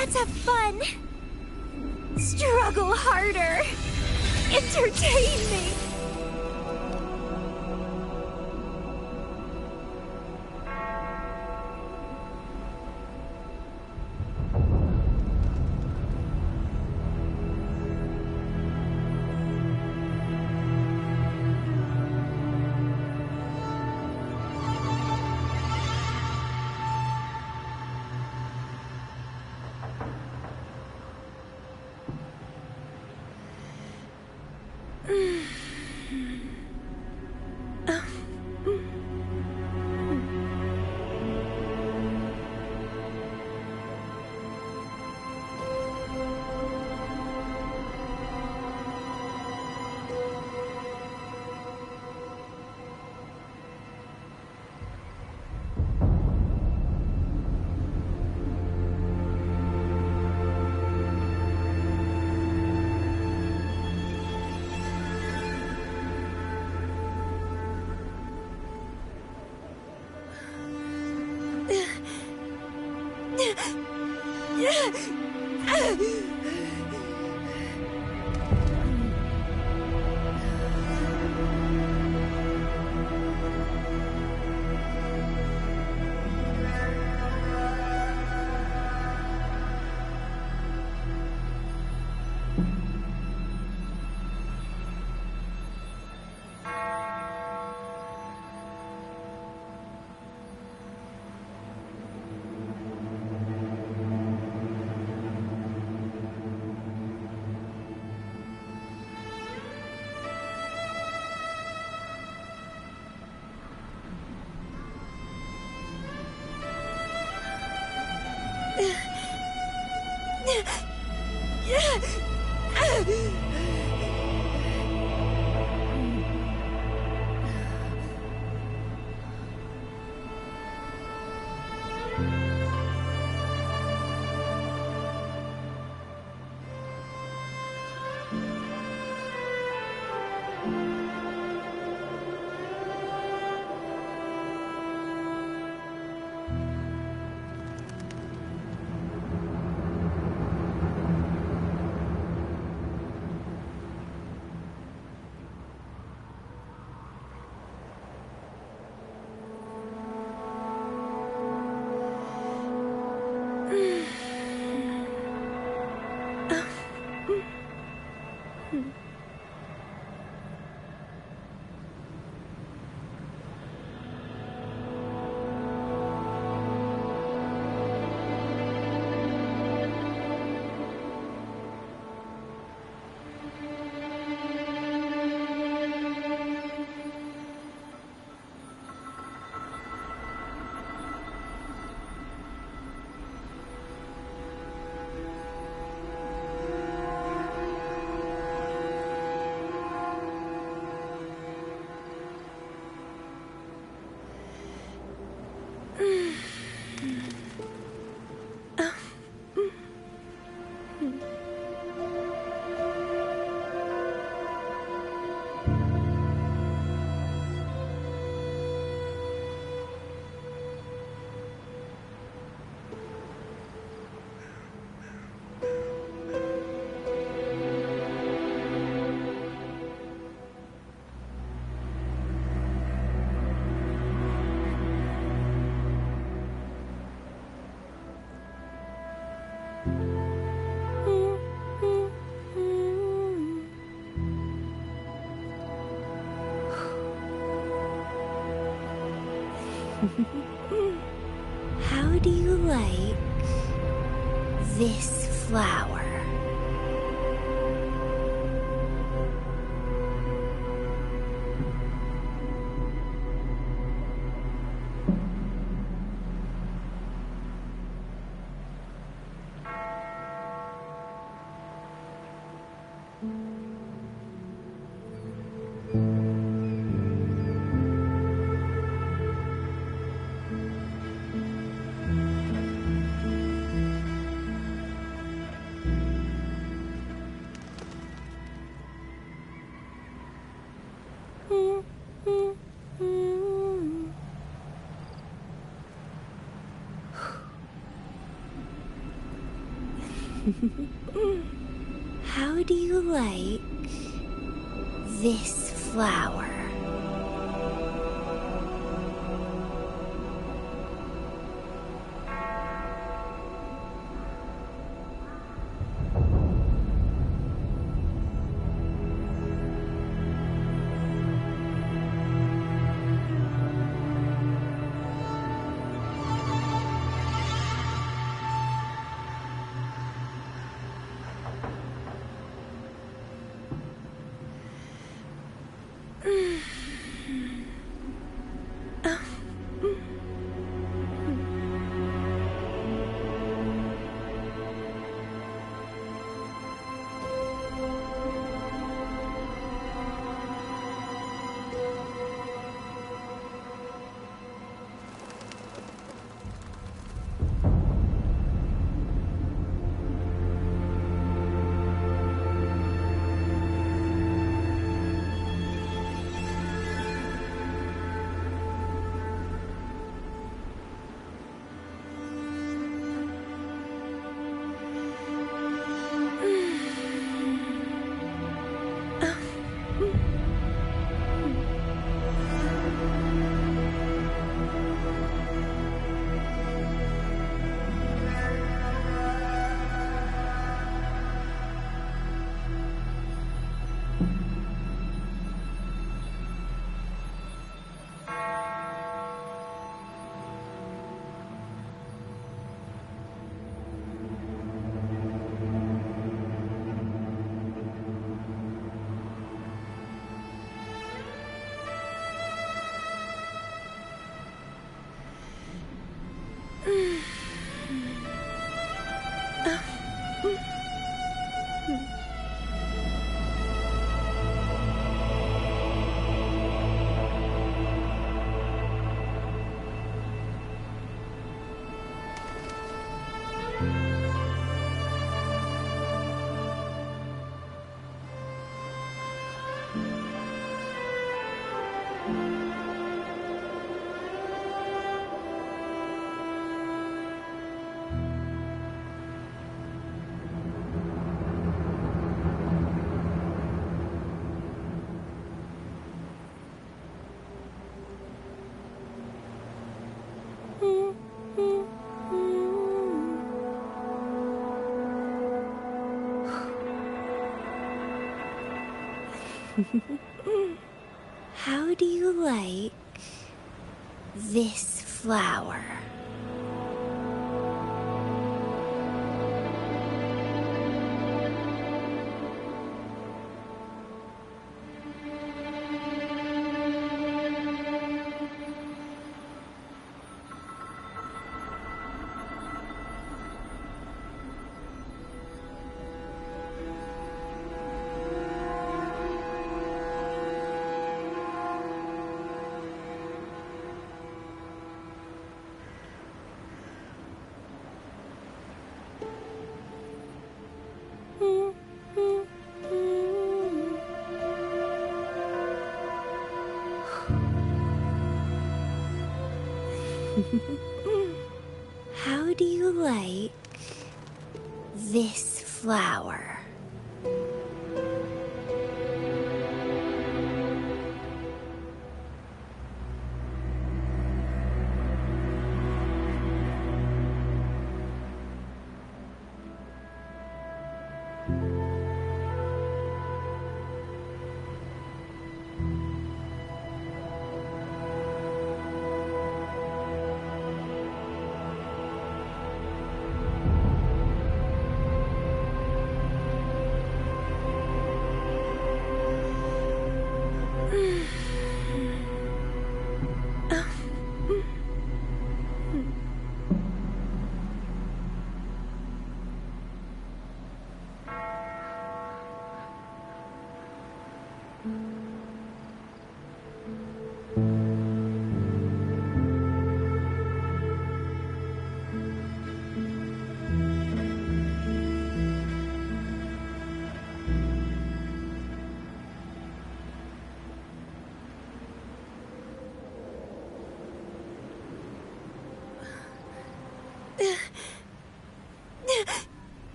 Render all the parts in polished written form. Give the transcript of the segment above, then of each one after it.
Let's have fun. Struggle harder. Entertain me. How do you like this flower? How do you like this flower? How do you like this flower? How do you like this flower?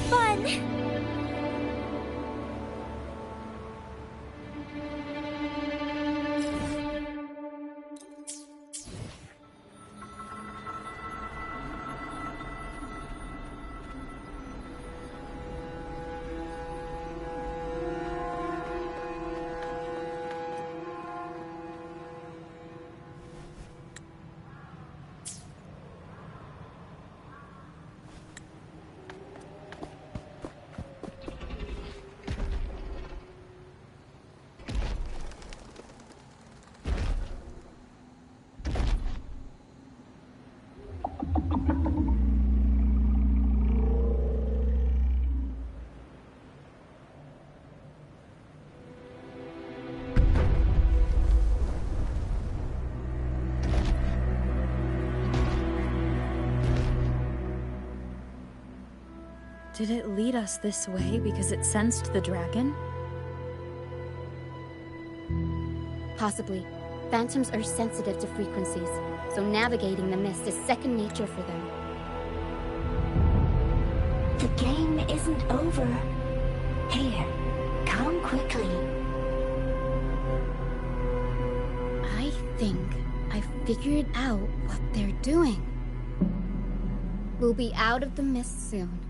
fun! Did it lead us this way because it sensed the dragon? Possibly. Phantoms are sensitive to frequencies, so navigating the mist is second nature for them. The game isn't over. Here, come quickly. I think I figured out what they're doing. We'll be out of the mist soon.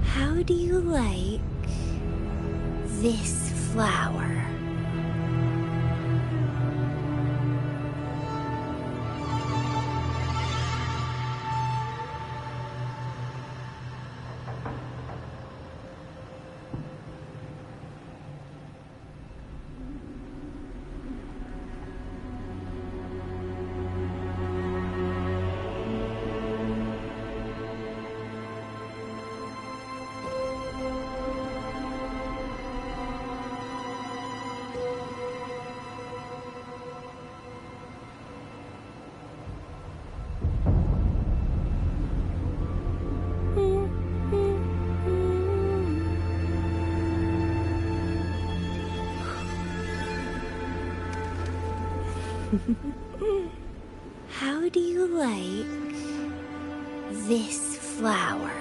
How do you like this flower? How do you like this flower?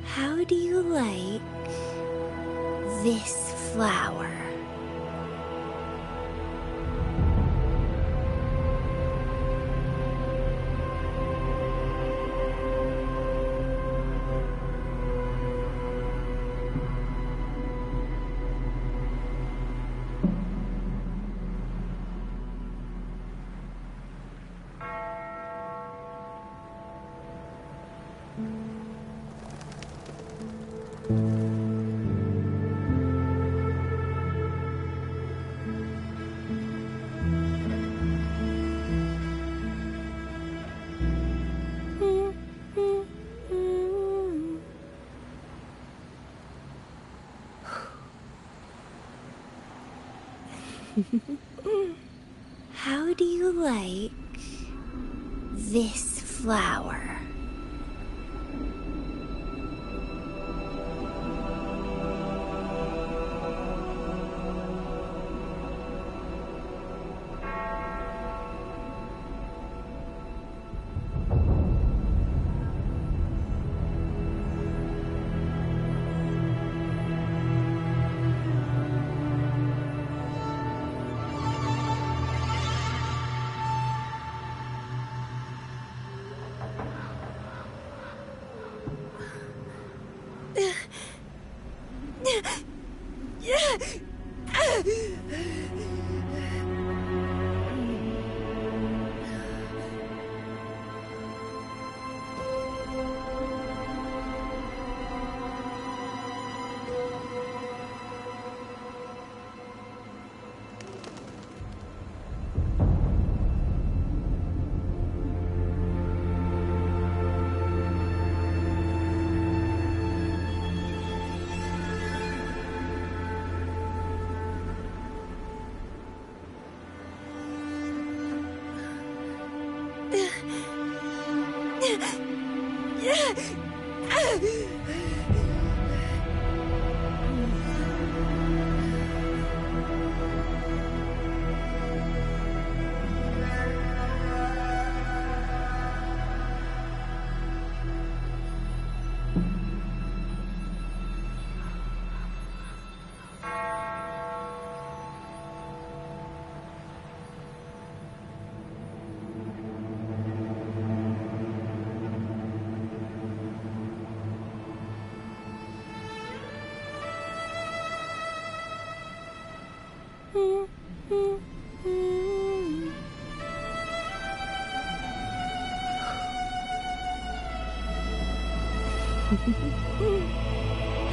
How do you like this flower? How do you like this flower?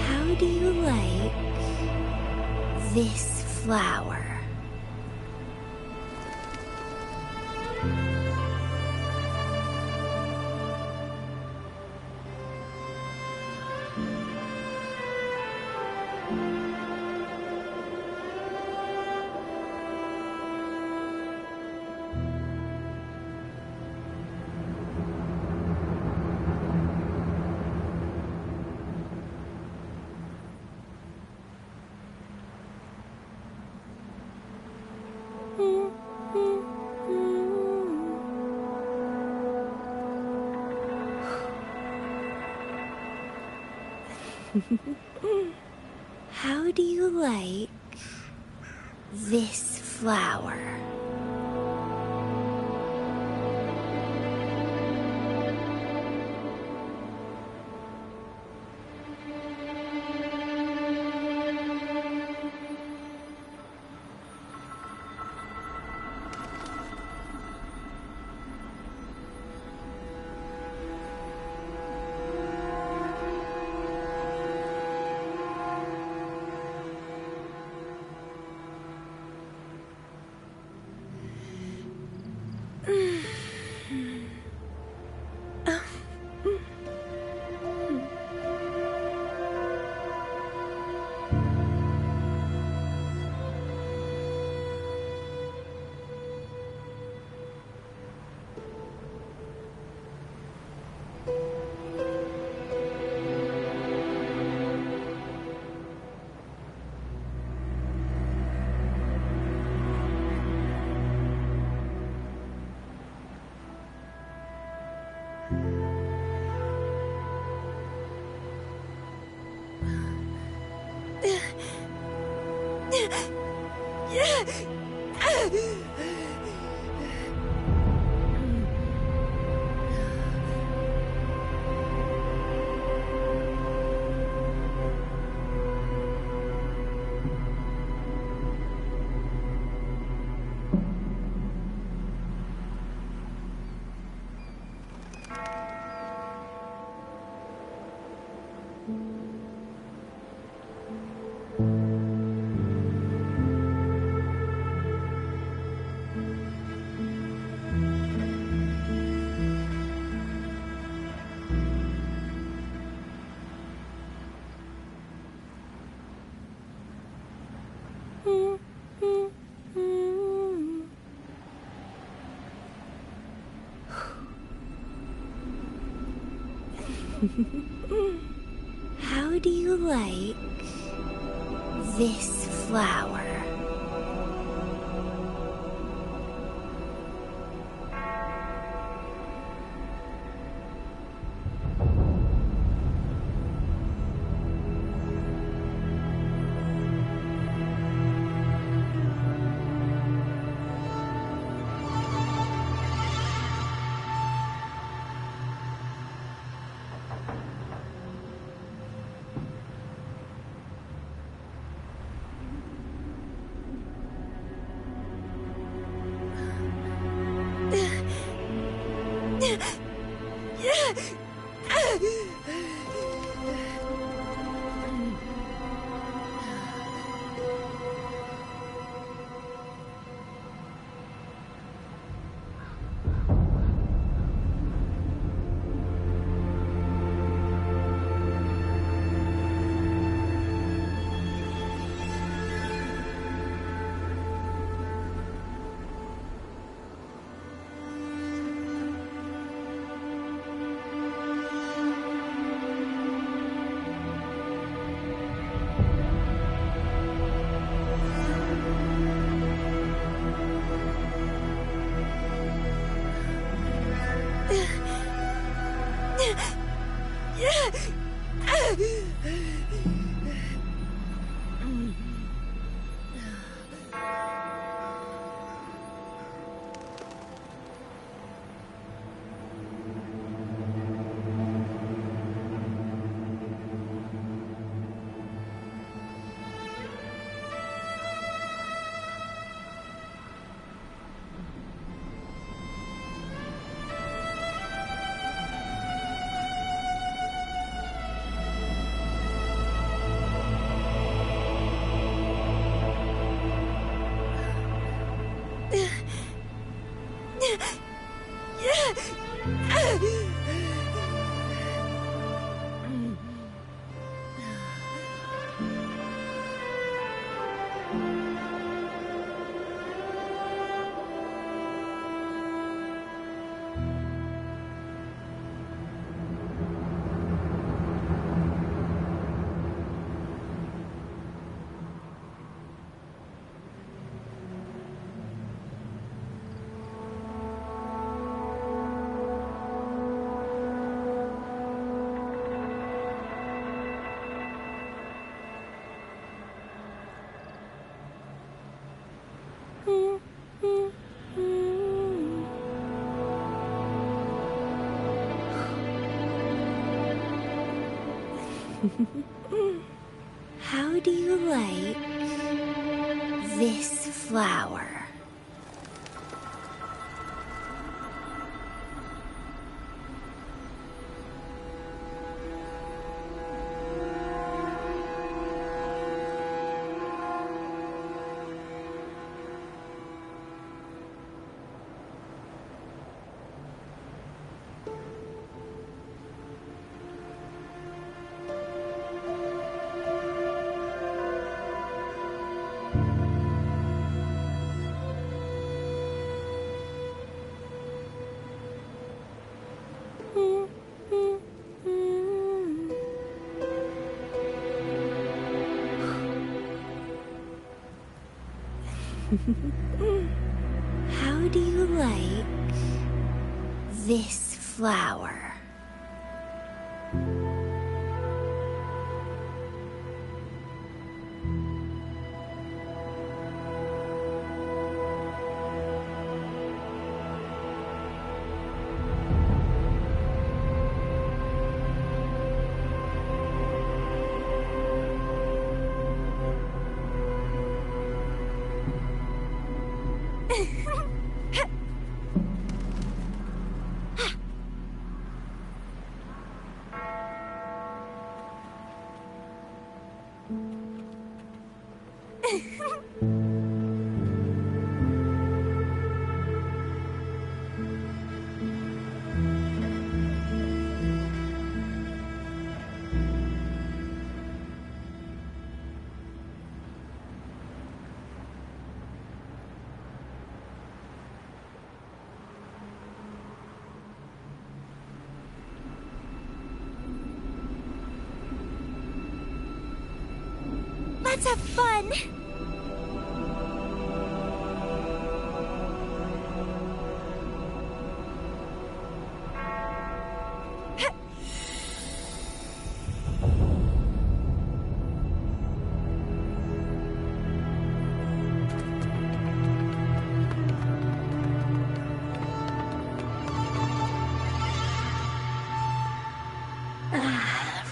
How do you like this flower? How do you like this flower? How do you like this flower? How do you like this flower? How do you like this flower? Let's have fun!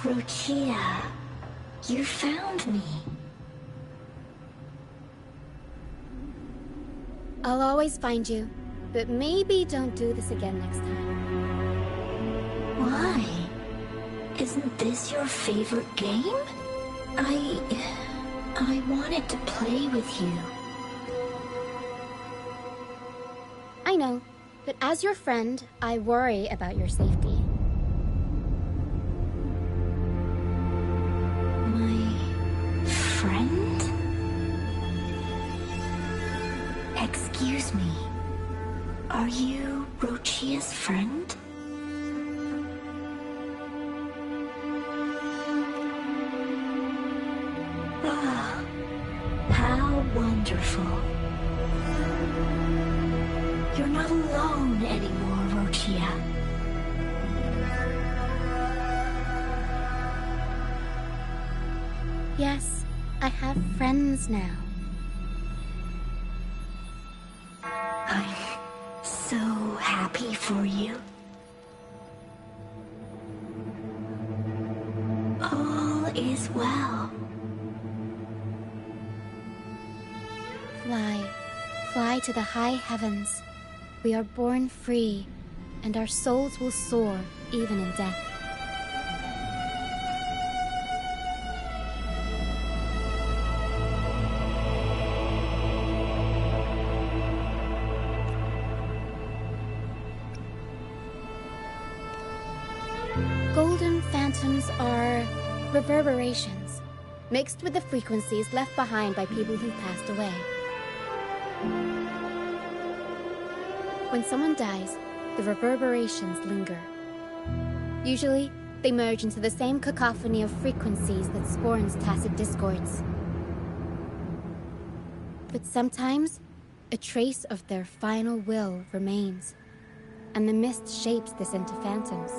Rochia, you found me. I'll always find you, but maybe don't do this again next time. Why? Isn't this your favorite game? I wanted to play with you. I know, but as your friend, I worry about your safety. Friend? Excuse me. Are you Rochia's friend? Ah, how wonderful. You're not alone anymore, Rochia. Yes, I have friends now. I'm so happy for you. All is well. Fly, fly to the high heavens. We are born free, and our souls will soar even in death. Golden phantoms are reverberations, mixed with the frequencies left behind by people who've passed away. When someone dies, the reverberations linger. Usually, they merge into the same cacophony of frequencies that spawns tacit discords. But sometimes, a trace of their final will remains, and the mist shapes this into phantoms.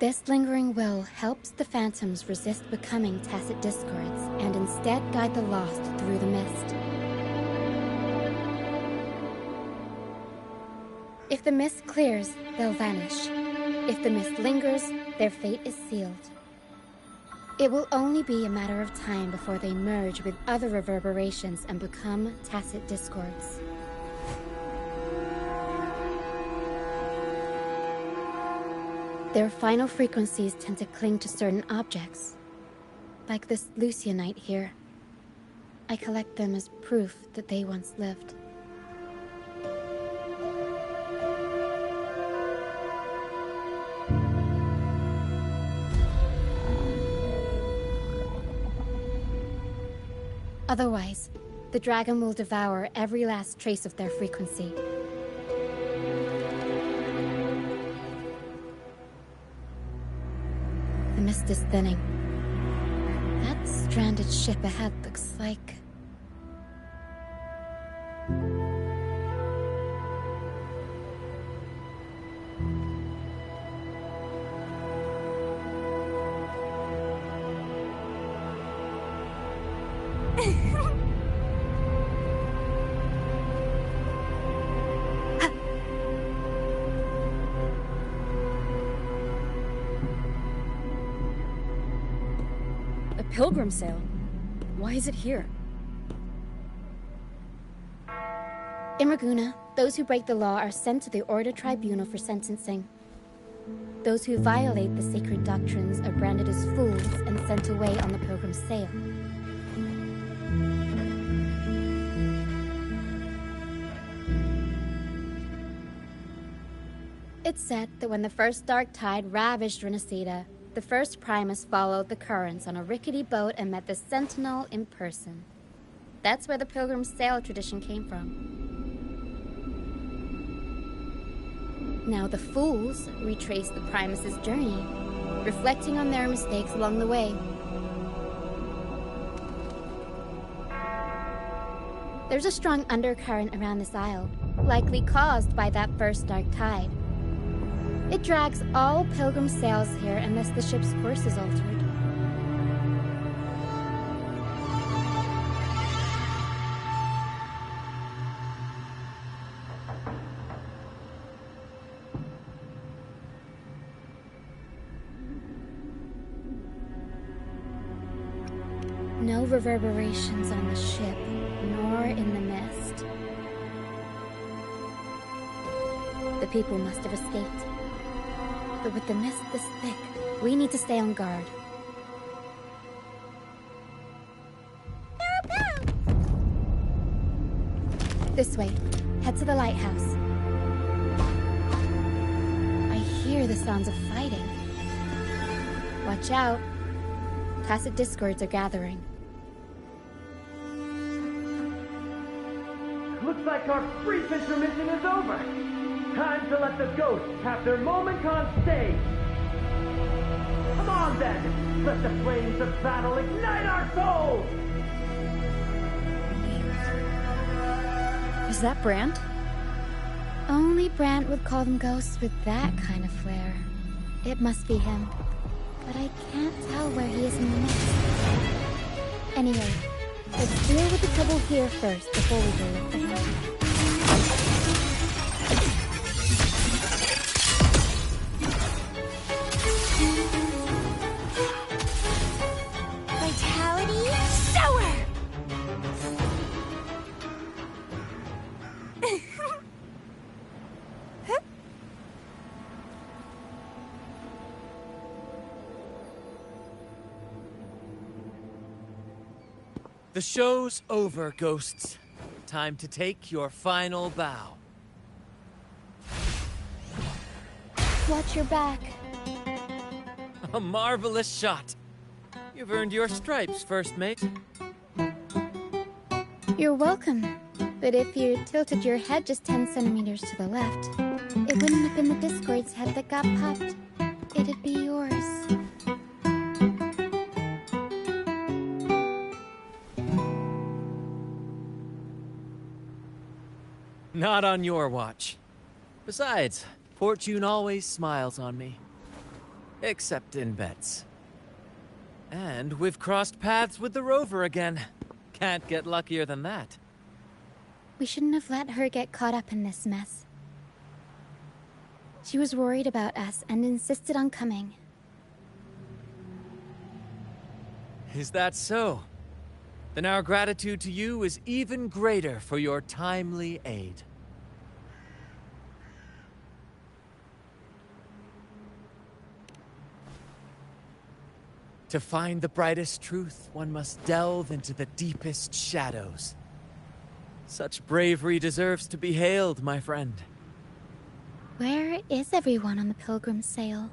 This lingering will helps the phantoms resist becoming tacit discords and instead guide the lost through the mist. If the mist clears, they'll vanish. If the mist lingers, their fate is sealed. It will only be a matter of time before they merge with other reverberations and become tacit discords. Their final frequencies tend to cling to certain objects. Like this Lucianite here. I collect them as proof that they once lived. Otherwise, the dragon will devour every last trace of their frequency. The mist is thinning. That stranded ship ahead looks like... Pilgrim sale? Why is it here? In Raguna, those who break the law are sent to the Order Tribunal for sentencing. Those who violate the sacred doctrines are branded as fools and sent away on the pilgrim sale. It's said that when the first dark tide ravaged Renacida, the first Primus followed the currents on a rickety boat and met the Sentinel in person. That's where the pilgrim sail tradition came from. Now the fools retrace the Primus's journey, reflecting on their mistakes along the way. There's a strong undercurrent around this isle, likely caused by that first dark tide. It drags all pilgrim sails here unless the ship's course is altered. No reverberations on the ship, nor in the mist. The people must have escaped. But with the mist this thick, we need to stay on guard. This way. Head to the lighthouse. I hear the sounds of fighting. Watch out. Tacit discords are gathering. Looks like our brief intermission is over. Time to let the ghosts have their moment on stage. Come on then, let the flames of battle ignite our souls! Is that Brant? Only Brant would call them ghosts with that kind of flair. It must be him. But I can't tell where he is in the mist. Anyway, let's deal with the trouble here first before we go look for him. Vitality sour! The show's over, ghosts. Time to take your final bow. Watch your back. A marvelous shot. You've earned your stripes, first mate. You're welcome. But if you tilted your head just 10 centimeters to the left, it wouldn't have been the Discord's head that got popped. It'd be yours. Not on your watch. Besides, fortune always smiles on me. Except in bets. And we've crossed paths with the rover again. Can't get luckier than that. We shouldn't have let her get caught up in this mess. She was worried about us and insisted on coming. Is that so? Then our gratitude to you is even greater for your timely aid. To find the brightest truth, one must delve into the deepest shadows. Such bravery deserves to be hailed, my friend. Where is everyone on the Pilgrim sail?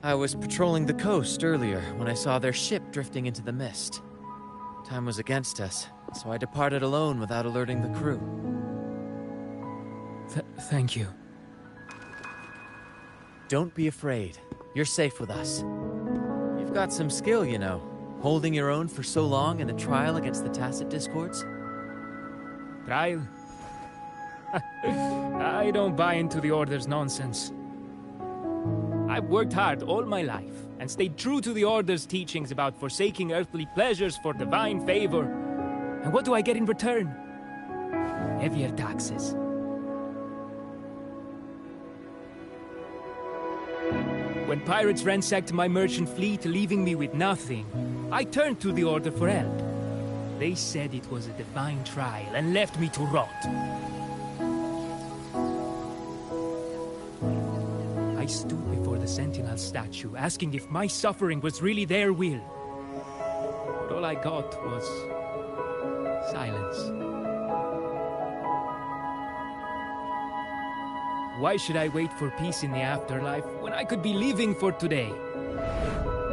I was patrolling the coast earlier when I saw their ship drifting into the mist. Time was against us, so I departed alone without alerting the crew. Thank you. Don't be afraid. You're safe with us. You've got some skill, you know. Holding your own for so long in a trial against the Tacit Discords. Trial? I don't buy into the Order's nonsense. I've worked hard all my life, and stayed true to the Order's teachings about forsaking earthly pleasures for divine favor. And what do I get in return? Heavier taxes. When pirates ransacked my merchant fleet, leaving me with nothing, I turned to the Order for help. They said it was a divine trial and left me to rot. I stood before the Sentinel statue, asking if my suffering was really their will. But all I got was silence. Why should I wait for peace in the afterlife when I could be living for today?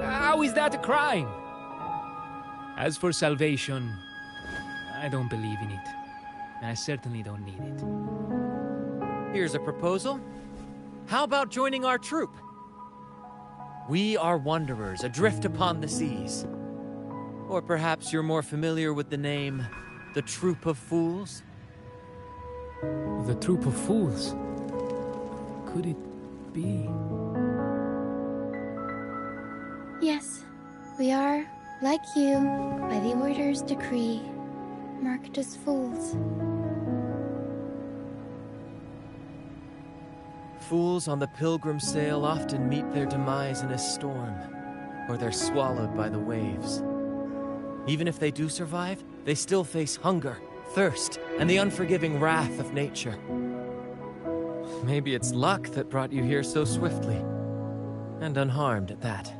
How is that a crime? As for salvation, I don't believe in it. And I certainly don't need it. Here's a proposal. How about joining our troop? We are wanderers adrift upon the seas. Or perhaps you're more familiar with the name, the Troop of Fools? The Troop of Fools? Could it be? Yes, we are, like you, by the Order's decree, marked as fools. Fools on the pilgrim sail often meet their demise in a storm, or they're swallowed by the waves. Even if they do survive, they still face hunger, thirst, and the unforgiving wrath of nature. Maybe it's luck that brought you here so swiftly, and unharmed at that.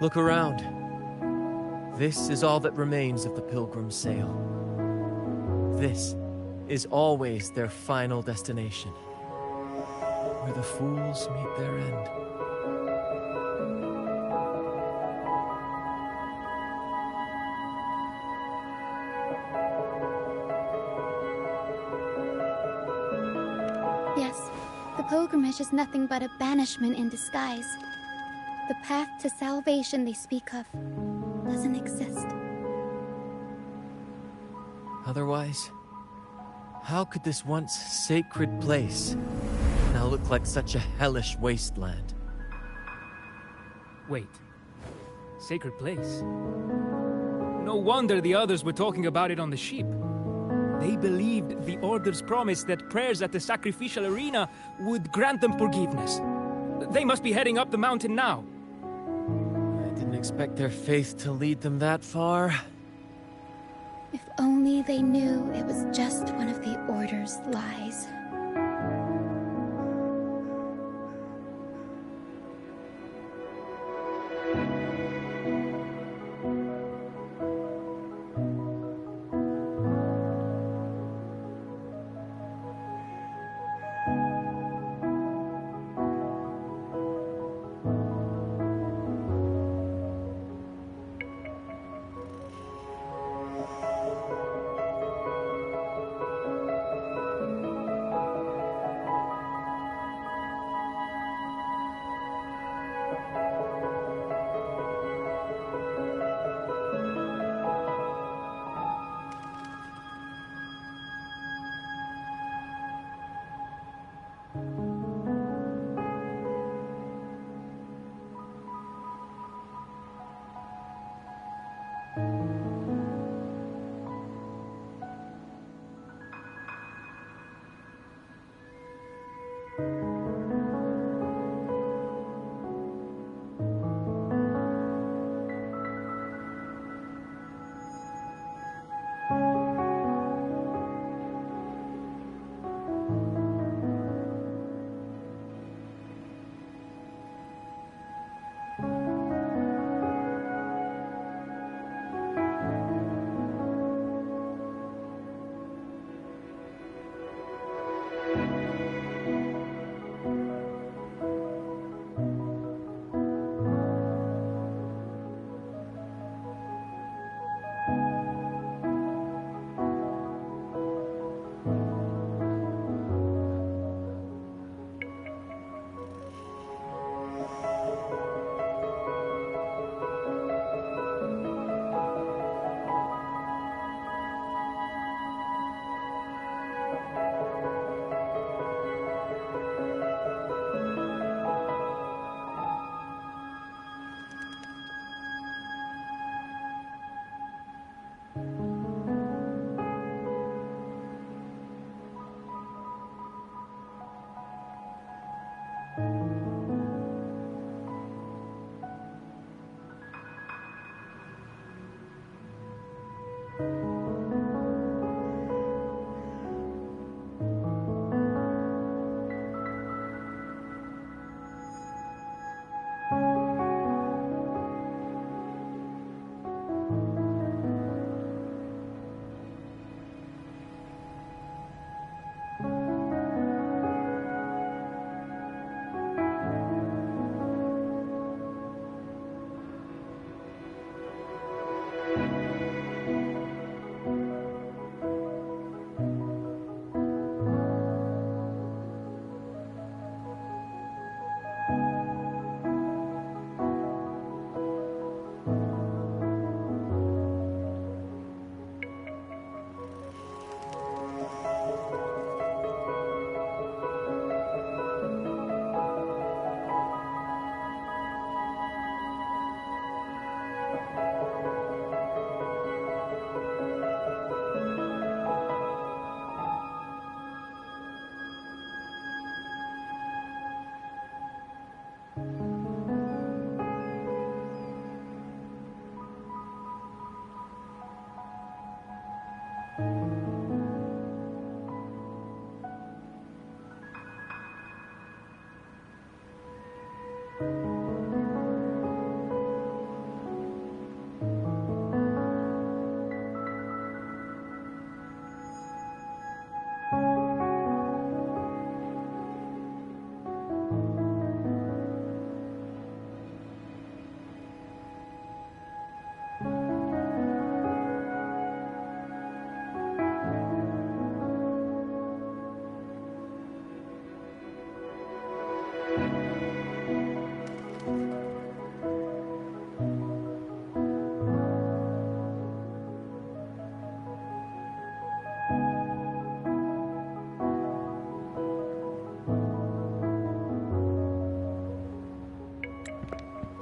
Look around. This is all that remains of the pilgrim sail. This is always their final destination, where the fools meet their end. Yes, the pilgrimage is nothing but a banishment in disguise. The path to salvation they speak of doesn't exist. Otherwise, how could this once sacred place now look like such a hellish wasteland? Wait. Sacred place? No wonder the others were talking about it on the ship. They believed the Order's promise that prayers at the sacrificial arena would grant them forgiveness. They must be heading up the mountain now. I didn't expect their faith to lead them that far. If only they knew it was just one of the Order's lies.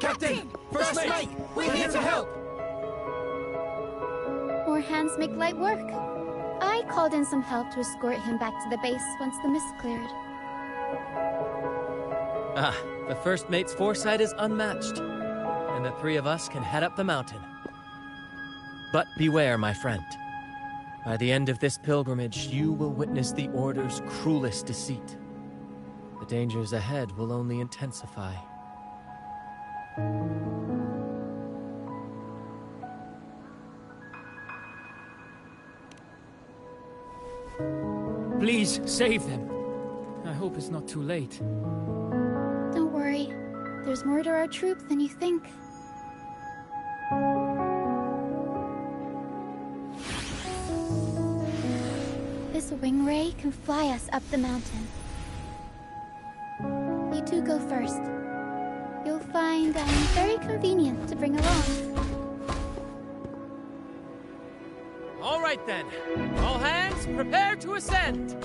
Captain! First mate! We're here to help! More hands make light work. I called in some help to escort him back to the base once the mist cleared. Ah, the first mate's foresight is unmatched, and the three of us can head up the mountain. But beware, my friend. By the end of this pilgrimage, you will witness the Order's cruelest deceit. The dangers ahead will only intensify. Please, save them. I hope it's not too late. Don't worry. There's more to our troop than you think. This wing ray can fly us up the mountain. You two go first. You'll find very convenient to bring along. All right then. All hands, prepare to ascend!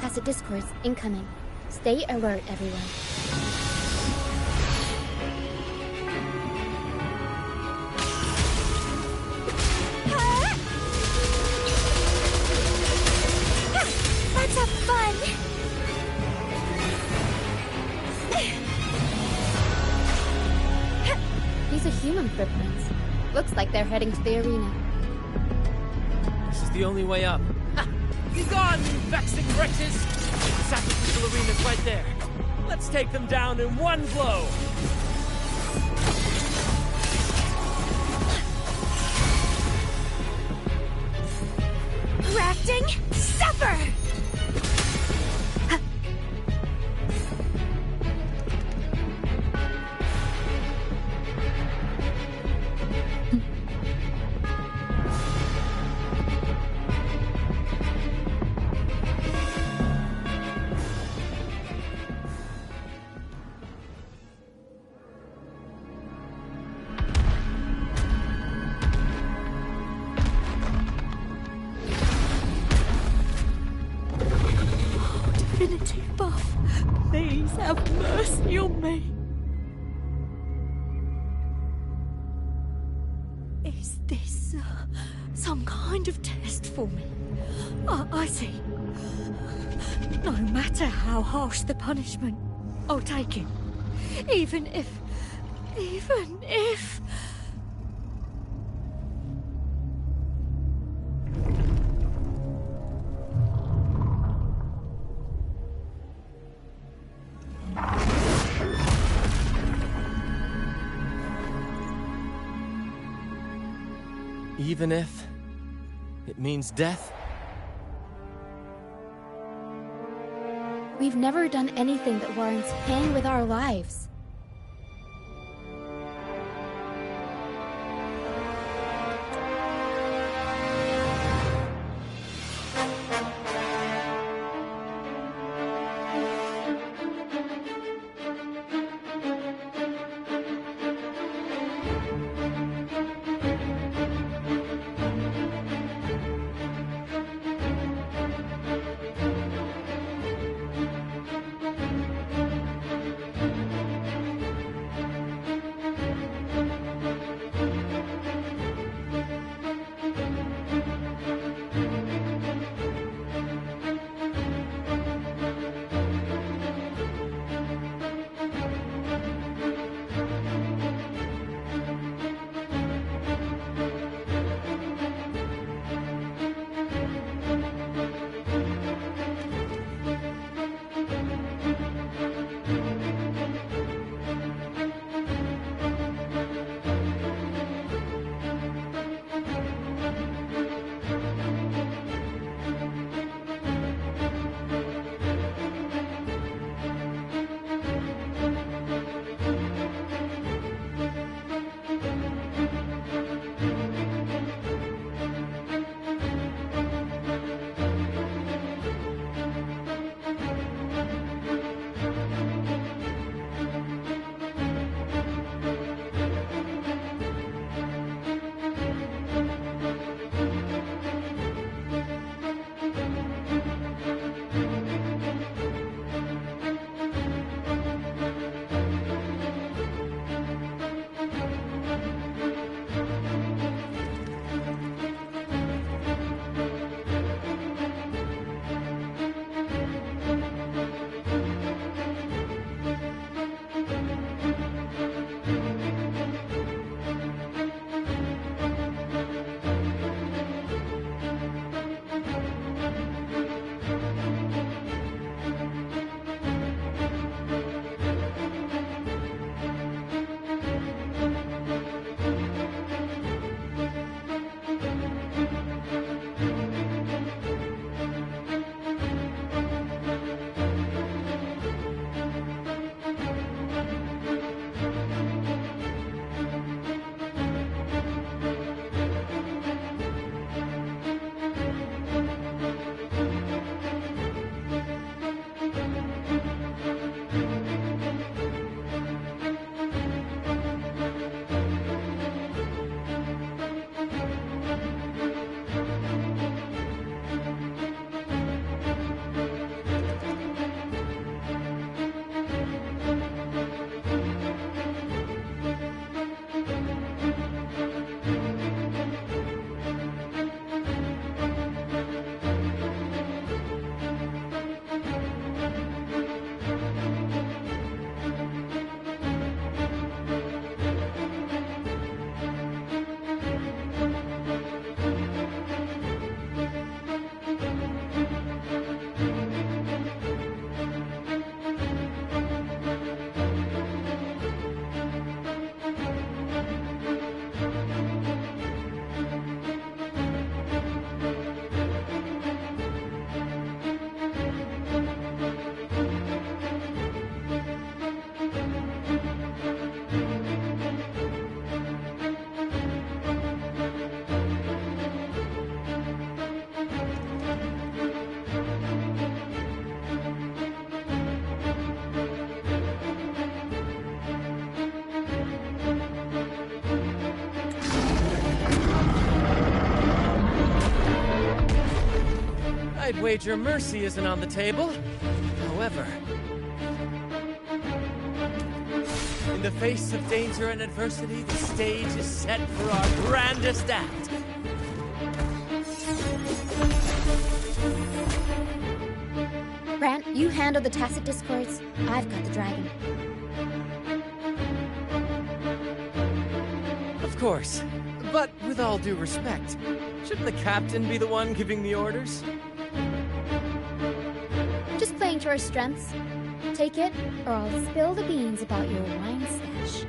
Tacit discourse incoming. Stay alert, everyone. Let's have fun! These are human footprints. Looks like they're heading to the arena. This is the only way up. Ha! Be gone, you vexing wretches! The sacrificial arena's right there. Let's take them down in one blow! Grafting, suffer! Divinity buff, please have mercy on me. Is this some kind of test for me? I see. No matter how harsh the punishment, I'll take it. Even if... Even if it means death? We've never done anything that warrants paying with our lives. wager mercy isn't on the table. However, in the face of danger and adversity, the stage is set for our grandest act. Brant, you handle the tacit discords. I've got the dragon. Of course. But with all due respect, shouldn't the captain be the one giving the orders? Just playing to our strengths. Take it, or I'll spill the beans about your wine stash.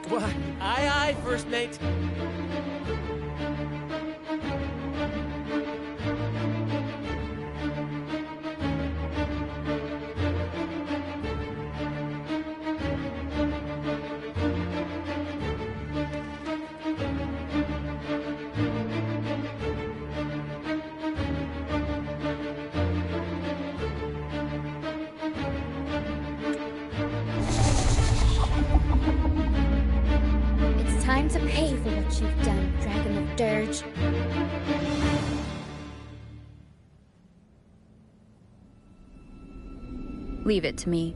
Why, aye, First Mate. Time to pay for what you've done, Dragon of Dirge. Leave it to me.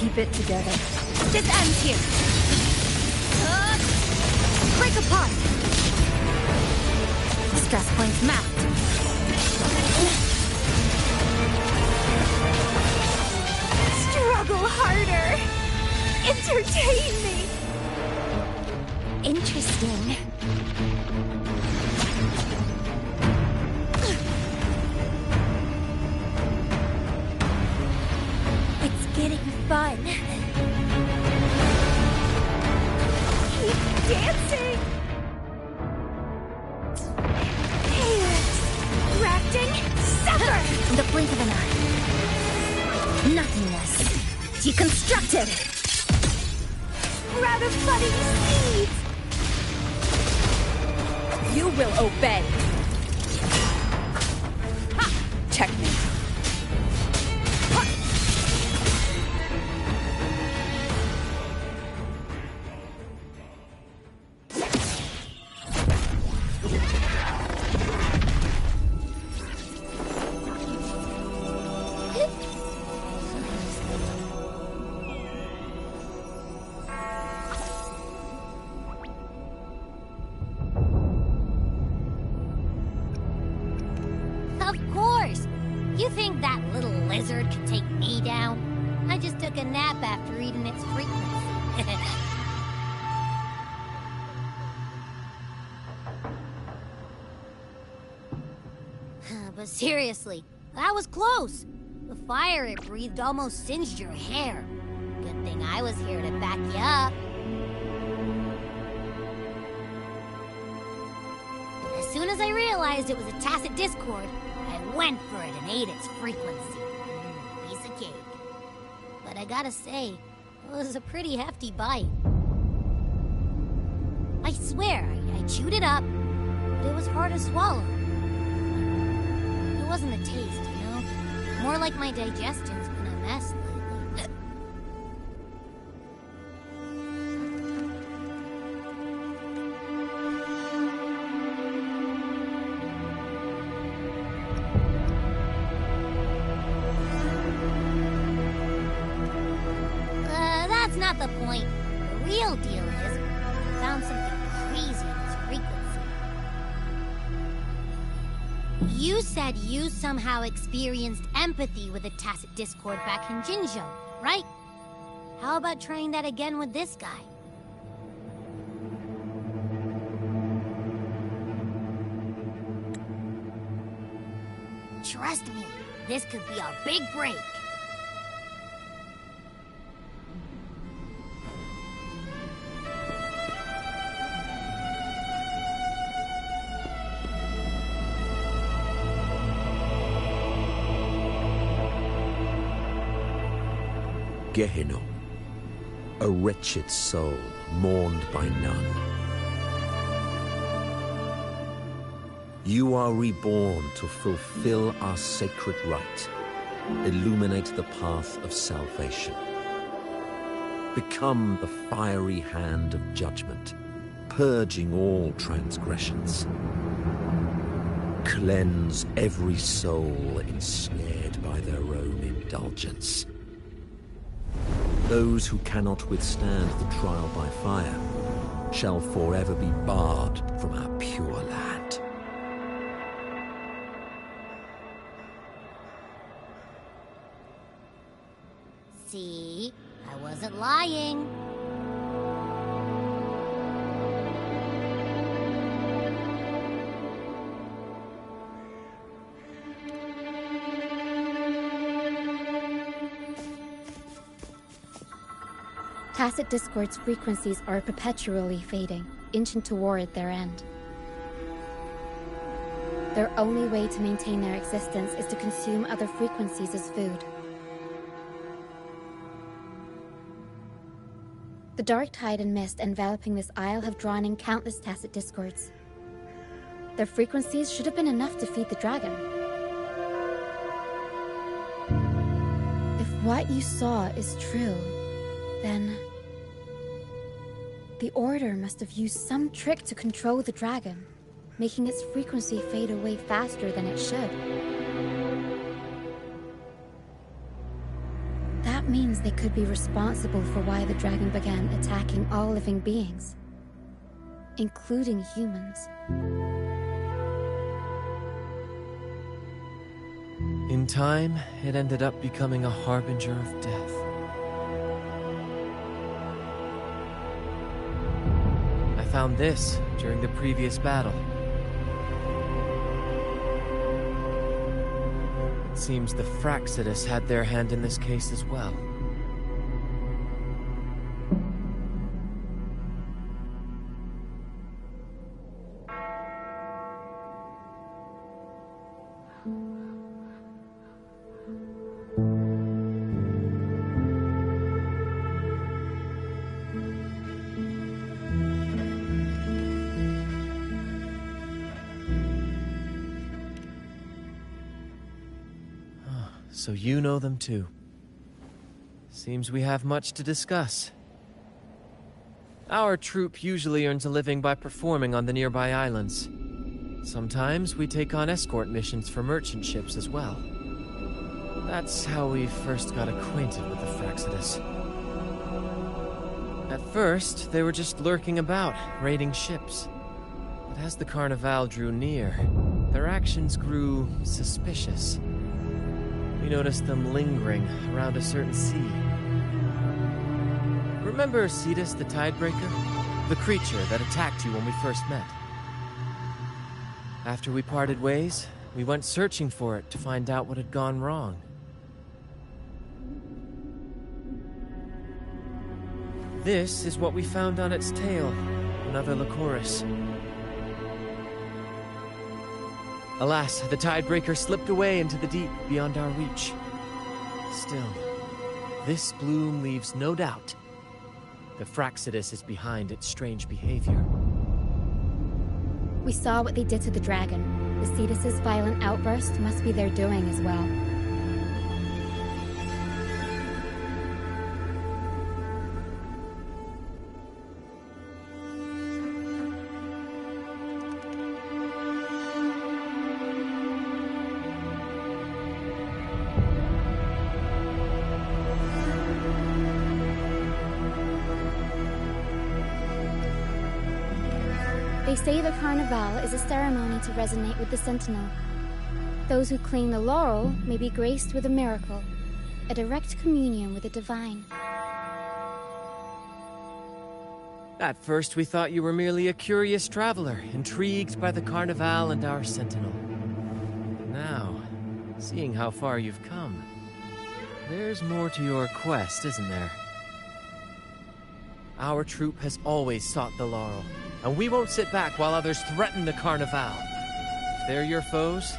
Keep it together. This ends here. Break apart. Stress points mapped. Struggle harder. Entertain me. Interesting. It's getting fun. Keep dancing. Rafting, suffer. In the blink of an eye. Nothingness. Deconstructed. Rather funny seeds. You will obey. Ha! Checkmate. Ha! took a nap after reading its frequency. But seriously, that was close. The fire it breathed almost singed your hair. Good thing I was here to back you up. As soon as I realized it was a tacit discord, I went for it and ate its frequency. Piece of cake. But I gotta say, it was a pretty hefty bite. I swear, I chewed it up, but it was hard to swallow. It wasn't the taste, you know? More like my digestion's been a mess lately. That's not the point. The real deal is, I found something crazy in its frequency. You said you somehow experienced empathy with the tacit discord back in Jinzhou, right? How about trying that again with this guy? Trust me, this could be our big break. Gehenna, a wretched soul mourned by none. You are reborn to fulfill our sacred rite, illuminate the path of salvation. Become the fiery hand of judgment, purging all transgressions. Cleanse every soul ensnared by their own indulgence. Those who cannot withstand the trial by fire shall forever be barred from our pure land. See? I wasn't lying. Tacit Discord's frequencies are perpetually fading, inching toward their end. Their only way to maintain their existence is to consume other frequencies as food. The dark tide and mist enveloping this isle have drawn in countless Tacit Discords. Their frequencies should have been enough to feed the dragon. If what you saw is true, then the Order must have used some trick to control the dragon, making its frequency fade away faster than it should. That means they could be responsible for why the dragon began attacking all living beings, including humans. In time, it ended up becoming a harbinger of death. I found this during the previous battle. It seems the Fraxidus had their hand in this case as well. So you know them too. Seems we have much to discuss. Our troop usually earns a living by performing on the nearby islands. Sometimes we take on escort missions for merchant ships as well. That's how we first got acquainted with the Fraxidus. At first, they were just lurking about, raiding ships. But as the Carnival drew near, their actions grew suspicious. We noticed them lingering around a certain sea, Remember Cetus the Tidebreaker? The creature that attacked you when we first met. After we parted ways, we went searching for it to find out what had gone wrong. This is what we found on its tail. Another Lycoris. Alas, the Tidebreaker slipped away into the deep beyond our reach. Still, this bloom leaves no doubt. The Fraxidus is behind its strange behavior. We saw what they did to the dragon. The Cetus's violent outburst must be their doing as well. They say the Carnival is a ceremony to resonate with the Sentinel. Those who cling the laurel may be graced with a miracle, a direct communion with the divine. At first we thought you were merely a curious traveler, intrigued by the Carnival and our Sentinel. Now, seeing how far you've come, there's more to your quest, isn't there? Our troop has always sought the laurel, and we won't sit back while others threaten the Carnival. If they're your foes,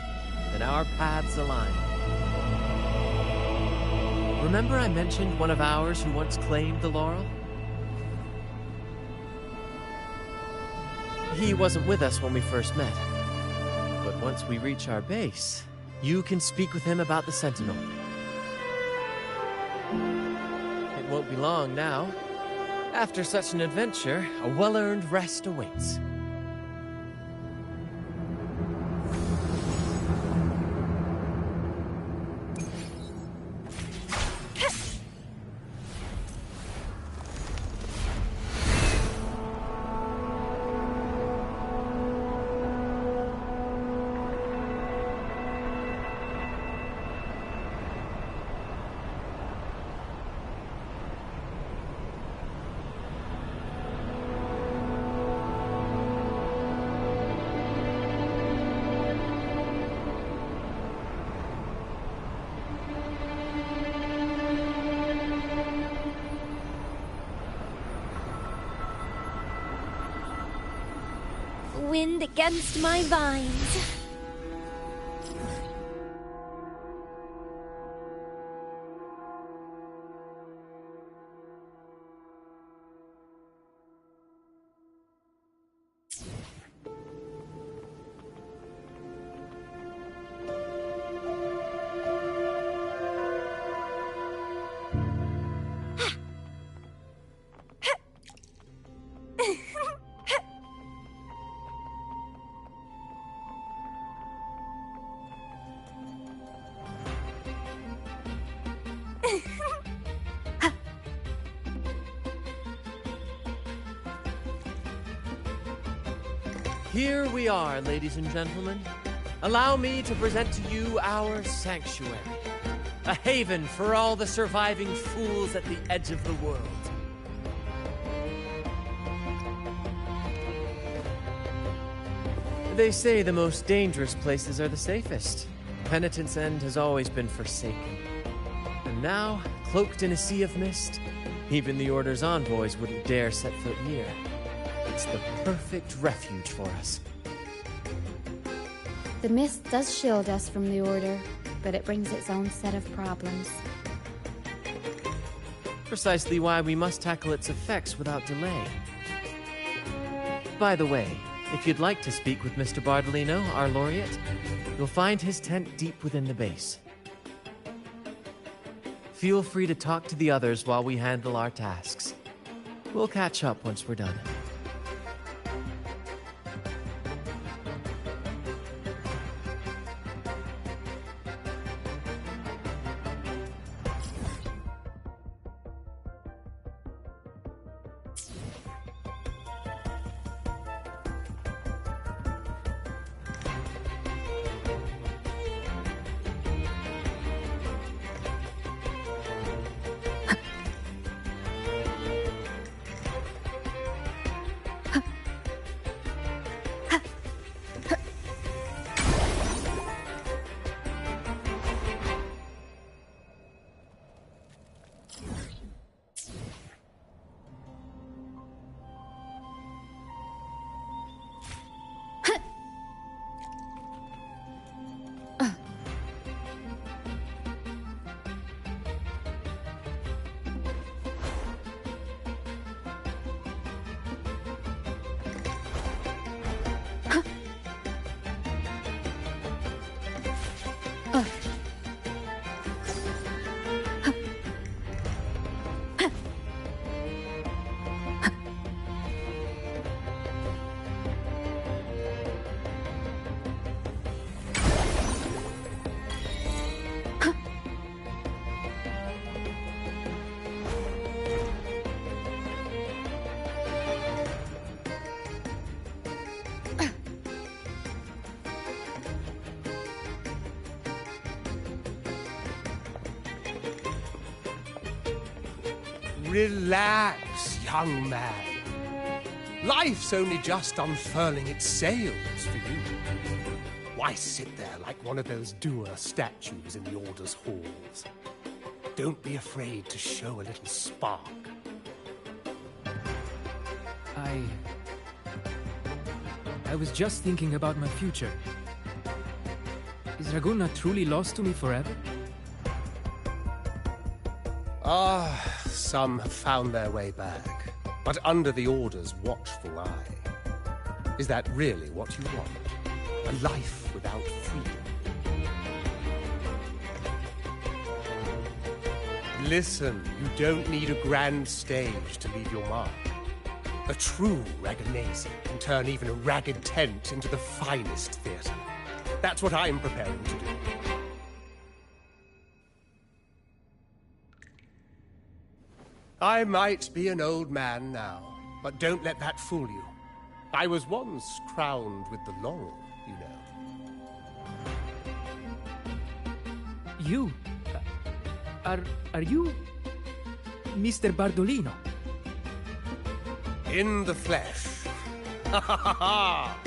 then our paths align. Remember I mentioned one of ours who once claimed the laurel? He wasn't with us when we first met. But once we reach our base, you can speak with him about the Sentinel. It won't be long now. After such an adventure, a well-earned rest awaits. Wind against my vines. Here we are, ladies and gentlemen. Allow me to present to you our sanctuary. A haven for all the surviving fools at the edge of the world. They say the most dangerous places are the safest. Penitent's End has always been forsaken. And now, cloaked in a sea of mist, even the Order's envoys wouldn't dare set foot near. It's the perfect refuge for us. The mist does shield us from the Order, but it brings its own set of problems. Precisely why we must tackle its effects without delay. By the way, if you'd like to speak with Mr. Bardolino, our laureate, you'll find his tent deep within the base. Feel free to talk to the others while we handle our tasks. We'll catch up once we're done. Relax, young man. Life's only just unfurling its sails for you. Why sit there like one of those dour statues in the Order's halls? Don't be afraid to show a little spark. I was just thinking about my future. Is Raguna truly lost to me forever? Some have found their way back, but under the Order's watchful eye. Is that really what you want? A life without freedom? Listen, you don't need a grand stage to leave your mark. A true Raganazi can turn even a ragged tent into the finest theater. That's what I'm preparing to do. I might be an old man now, but don't let that fool you. I was once crowned with the laurel, you know. You? Are you... Mr. Bardolino? In the flesh. Ha ha ha ha!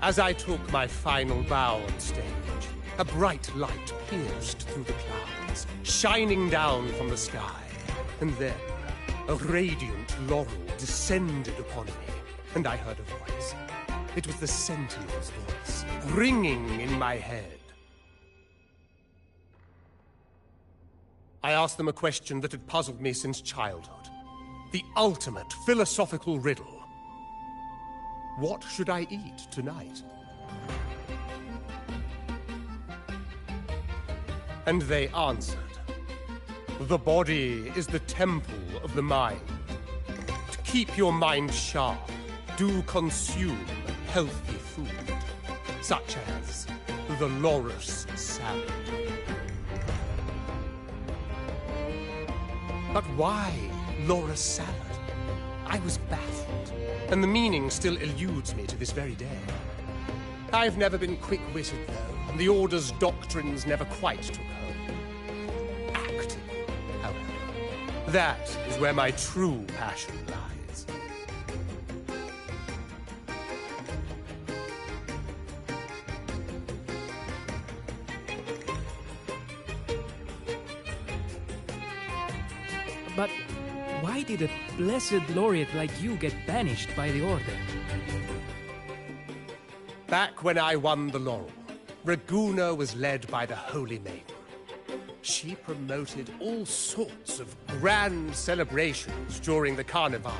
As I took my final bow on stage, a bright light pierced through the clouds, shining down from the sky. And then, a radiant laurel descended upon me, and I heard a voice. It was the Sentinel's voice, ringing in my head. I asked them a question that had puzzled me since childhood. The ultimate philosophical riddle. What should I eat tonight? And they answered. The body is the temple of the mind. To keep your mind sharp, do consume healthy food, such as the Loris salad. But why Loris salad? I was baffled, and the meaning still eludes me to this very day. I've never been quick-witted, though, and the Order's doctrines never quite took hold. Acting, however, that is where my true passion lies. But why did a blessed laureate like you get banished by the Order? Back when I won the laurel, Raguna was led by the Holy Maiden. She promoted all sorts of grand celebrations during the Carnival,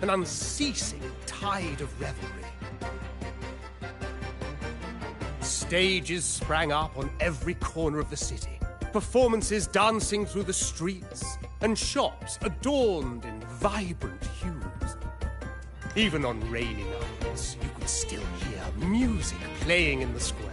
an unceasing tide of revelry. Stages sprang up on every corner of the city, performances dancing through the streets, and shops adorned in vibrant hues. Even on rainy nights, you could still hear music playing in the square.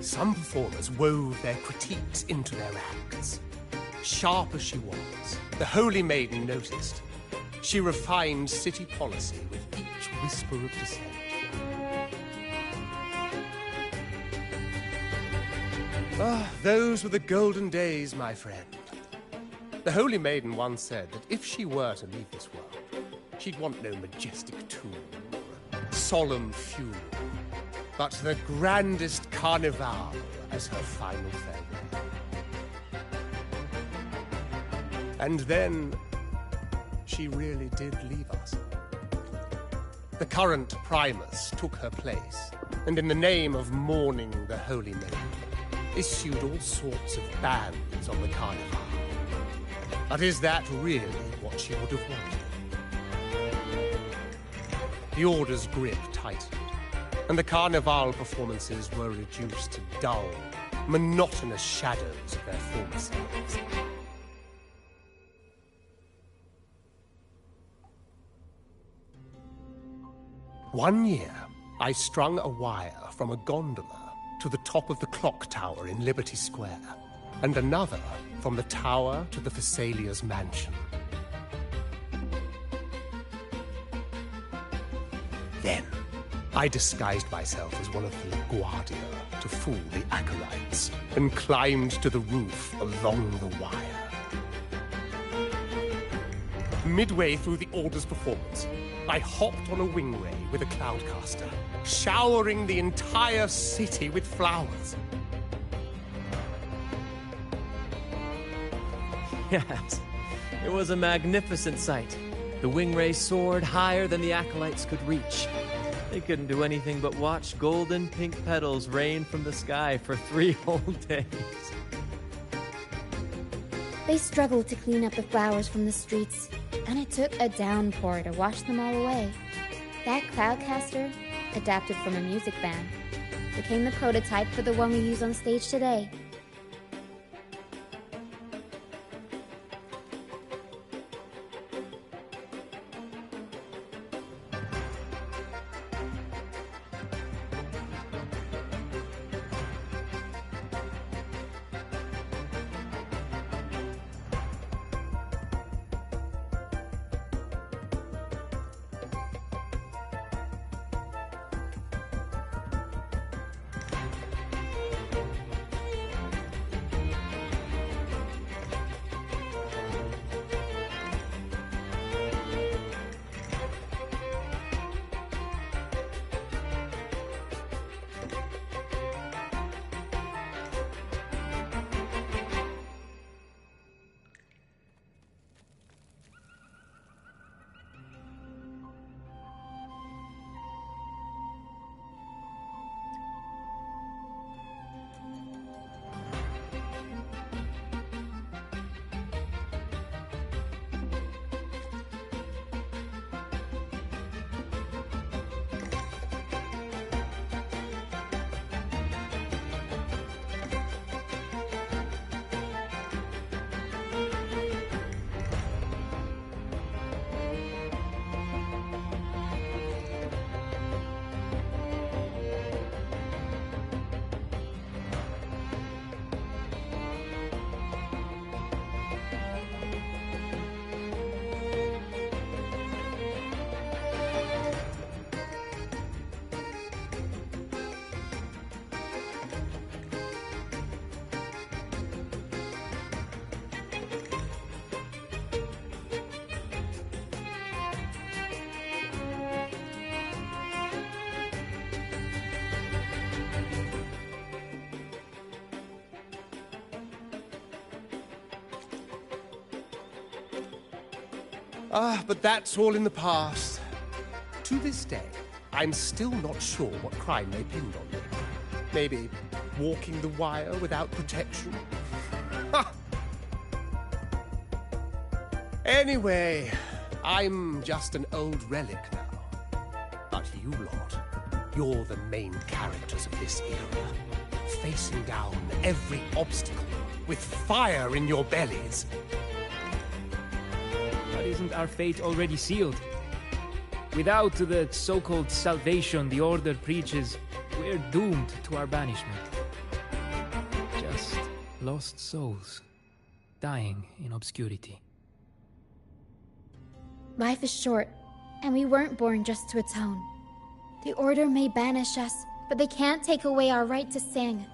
some performers wove their critiques into their acts. Sharp as she was, the Holy Maiden noticed. She refined city policy with each whisper of dissent. Ah, those were the golden days, my friend. The Holy Maiden once said that if she were to leave this world, she'd want no majestic tomb or solemn funeral, but the grandest carnival as her final farewell. And then, she really did leave us. The current Primus took her place, and in the name of mourning the Holy Maiden, issued all sorts of bans on the carnival. But is that really what she would have wanted? The Order's grip tightened, and the carnival performances were reduced to dull, monotonous shadows of their former selves. One year, I strung a wire from a gondola to the top of the clock tower in Liberty Square, and another from the tower to the Thessalia's mansion. Then, I disguised myself as one of the Guardia to fool the acolytes, and climbed to the roof along the wire. Midway through the Order's performance, I hopped on a wing ray with a cloudcaster, showering the entire city with flowers. Yes, it was a magnificent sight. The wingray soared higher than the acolytes could reach. They couldn't do anything but watch golden pink petals rain from the sky for 3 whole days. They struggled to clean up the flowers from the streets, and it took a downpour to wash them all away. That cloudcaster, adapted from a music band, became the prototype for the one we use on stage today. Ah, but that's all in the past. To this day, I'm still not sure what crime they pinned on me. Maybe walking the wire without protection? Ha! Anyway, I'm just an old relic now. But you lot, you're the main characters of this era, facing down every obstacle with fire in your bellies. But isn't our fate already sealed? Without the so-called salvation the Order preaches, we're doomed to our banishment. lost souls, dying in obscurity. Life is short, and we weren't born just to atone. The Order may banish us, but they can't take away our right to sing.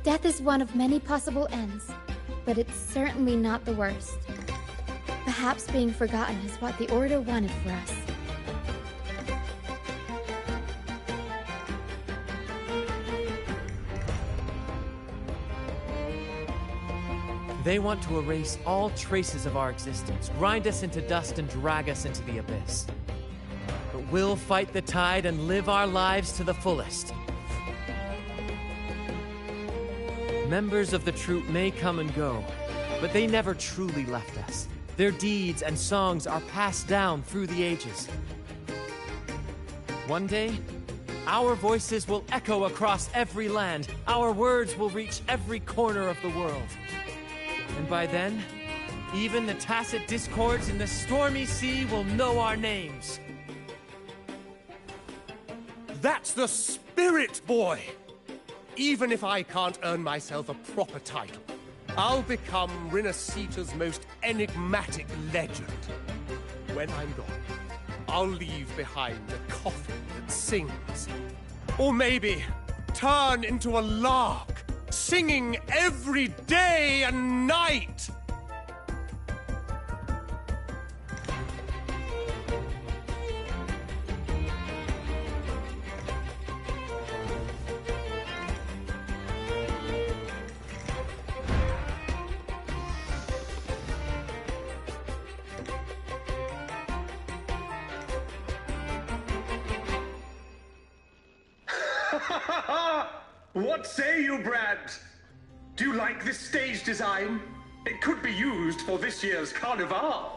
Death is one of many possible ends, but it's certainly not the worst. Perhaps being forgotten is what the Order wanted for us. They want to erase all traces of our existence, grind us into dust and drag us into the abyss. But we'll fight the tide and live our lives to the fullest. Members of the troupe may come and go, but they never truly left us. Their deeds and songs are passed down through the ages. One day, our voices will echo across every land. Our words will reach every corner of the world. And by then, even the tacit discords in the stormy sea will know our names. That's the spirit, boy! Even if I can't earn myself a proper title, I'll become Rinasita's most enigmatic legend. When I'm gone, I'll leave behind a coffin that sings. Or maybe turn into a lark, singing every day and night! What say you, Brad? Do you like this stage design? It could be used for this year's carnival.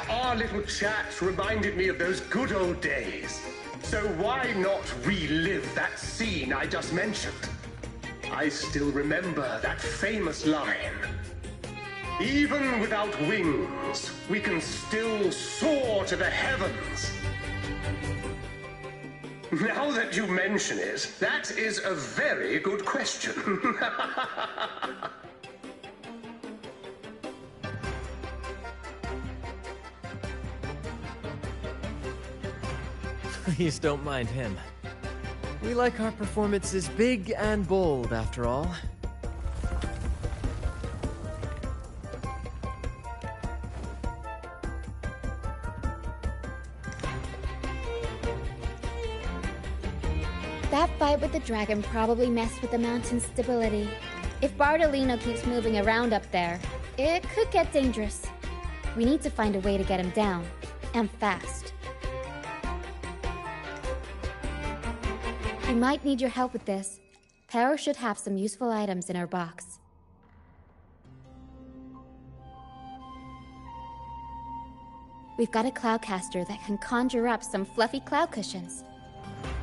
Our little chat reminded me of those good old days. So why not relive that scene I just mentioned? I still remember that famous line. Even without wings, we can still soar to the heavens. Now that you mention it, that is a very good question. Please don't mind him. We like our performances big and bold, after all. That fight with the dragon probably messed with the mountain's stability. If Bardolino keeps moving around up there, it could get dangerous. We need to find a way to get him down, and fast. We might need your help with this. Pero should have some useful items in her box. We've got a cloudcaster that can conjure up some fluffy cloud cushions.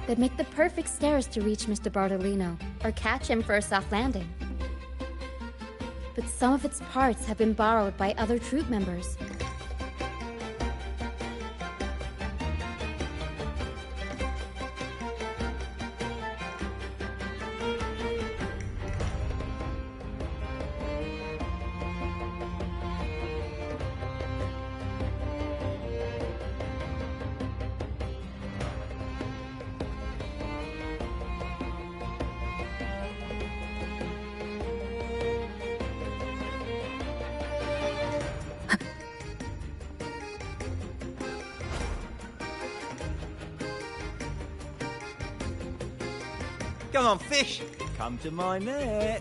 They'd make the perfect stairs to reach Mr. Bardolino, or catch him for a soft landing. But some of its parts have been borrowed by other troop members. Come on, fish! Come to my net.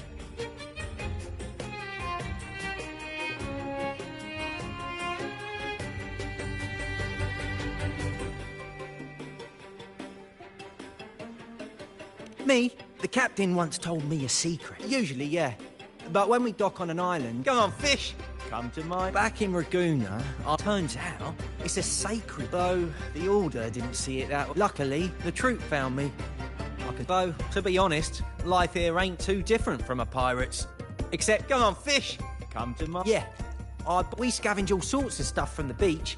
Me? The captain once told me a secret. Usually, yeah. But when we dock on an island... Come on, fish! Come to my... Back in Raguna, turns out it's a sacred... Though the Order didn't see it that way. Luckily, the troop found me. Though, to be honest, life here ain't too different from a pirate's. Except, come on, fish! Come to my... Yeah. We scavenge all sorts of stuff from the beach.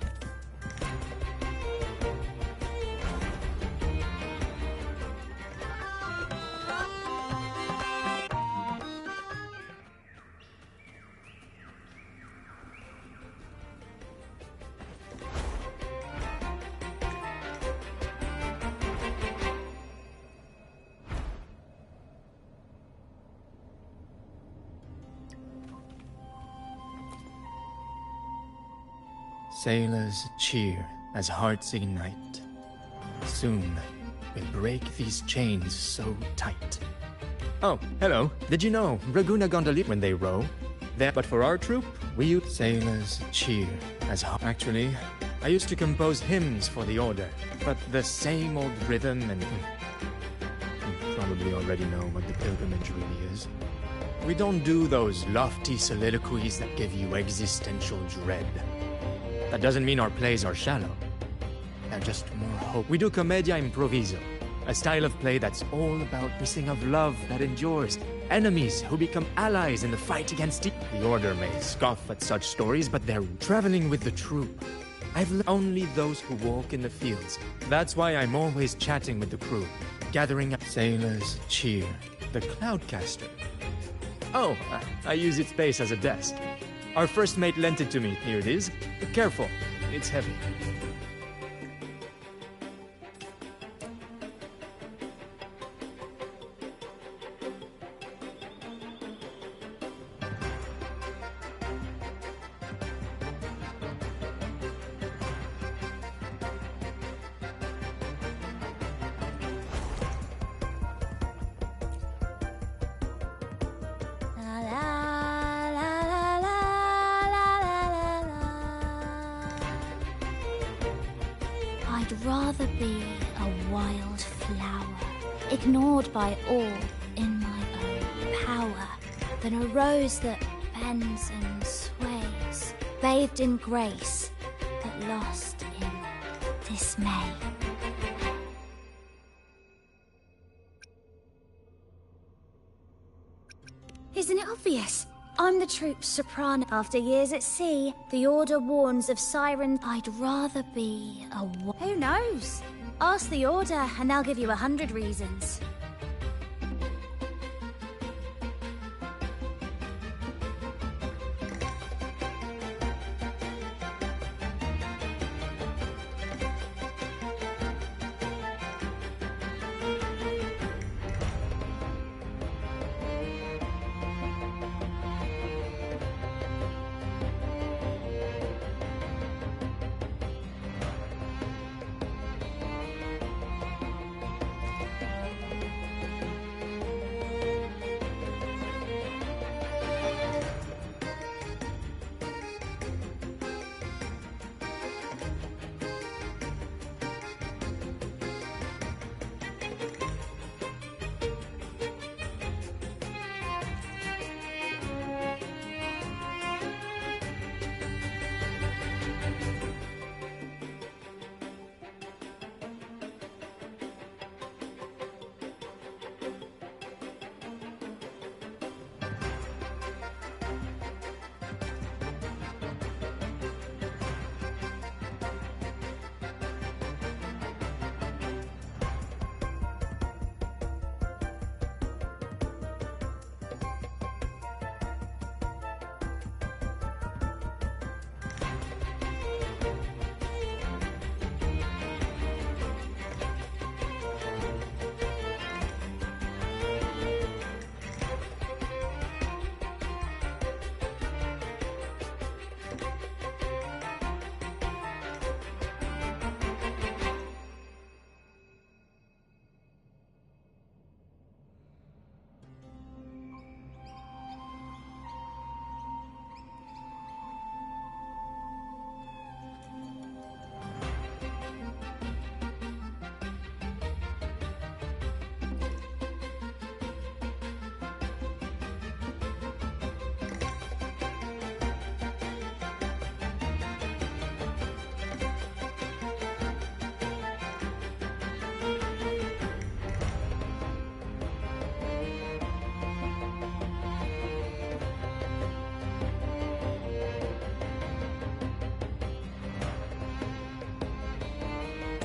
Sailors cheer as hearts ignite. Soon, we'll break these chains so tight. Oh, hello. Did you know Raguna gondoliers, when they row, but for our troop, we use sailors cheer as Actually, I used to compose hymns for the Order, but the same old rhythm and... You probably already know what the pilgrimage really is. We don't do those lofty soliloquies that give you existential dread. That doesn't mean our plays are shallow. They're just more hope. We do commedia improviso, a style of play that's all about missing of love that endures, enemies who become allies in the fight against the Order may scoff at such stories, but they're traveling with the troop. Only those who walk in the fields. That's why I'm always chatting with the crew, gathering up. Sailors cheer. The Cloudcaster. Oh, I use its base as a desk. Our first mate lent it to me. Here it is. Careful, it's heavy. I'd rather be a wild flower, ignored by all in my own power, than a rose that bends and sways, bathed in grace, but lost in dismay. Isn't it obvious? I'm the troop's soprano. After years at sea, the Order warns of sirens. I'd rather be a... Who knows? Ask the Order and they'll give you 100 reasons.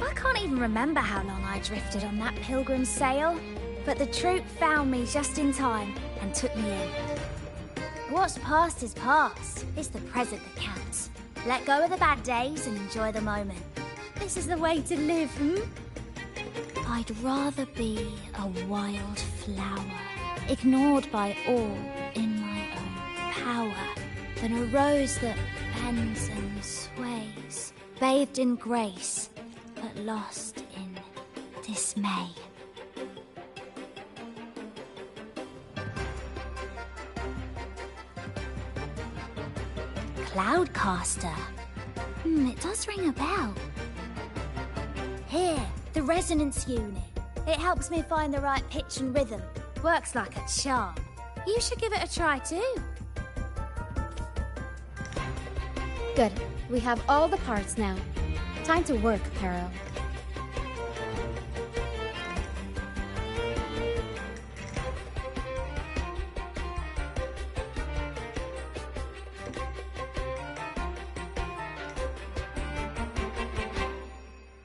I can't even remember how long I drifted on that pilgrim's sail, but the troop found me just in time and took me in. What's past is past. It's the present that counts. Let go of the bad days and enjoy the moment. This is the way to live, I'd rather be a wild flower, ignored by all in my own power, than a rose that bends and sways, bathed in grace, but lost in dismay. Cloudcaster. It does ring a bell. Here, the resonance unit. It helps me find the right pitch and rhythm. Works like a charm. You should give it a try too. Good. We have all the parts now. Time to work, Peril.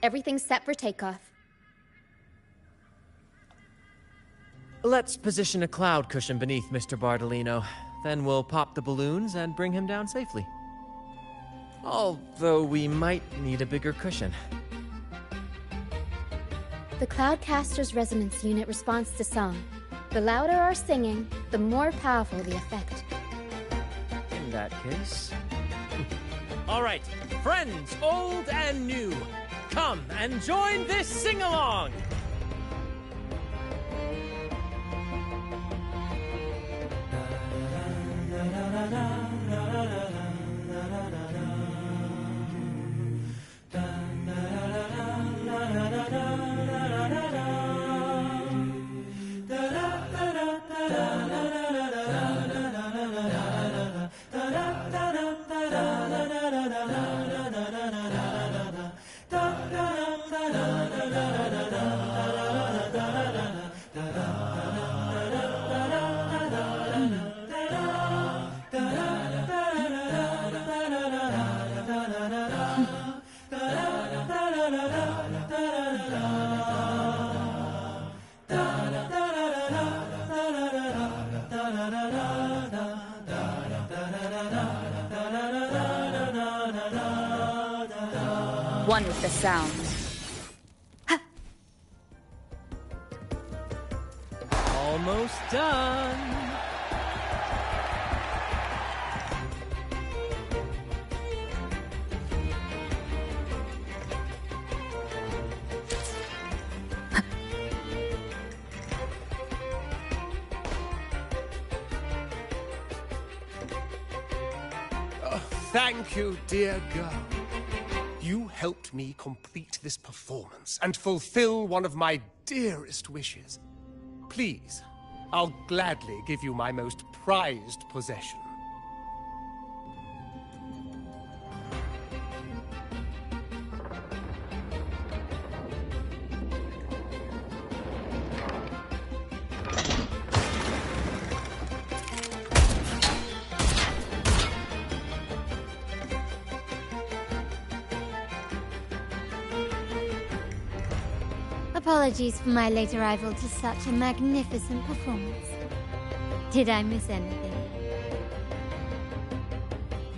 Everything's set for takeoff. Let's position a cloud cushion beneath Mr. Bardolino. Then we'll pop the balloons and bring him down safely. Although we might need a bigger cushion. The Cloudcaster's resonance unit responds to song. The louder our singing, the more powerful the effect. In that case... All right, friends, old and new, come and join this sing-along! One with the sound. Almost done. Thank you, dear girl. You helped me complete this performance and fulfill one of my dearest wishes. Please, I'll gladly give you my most prized possession. Apologies for my late arrival to such a magnificent performance. Did I miss anything?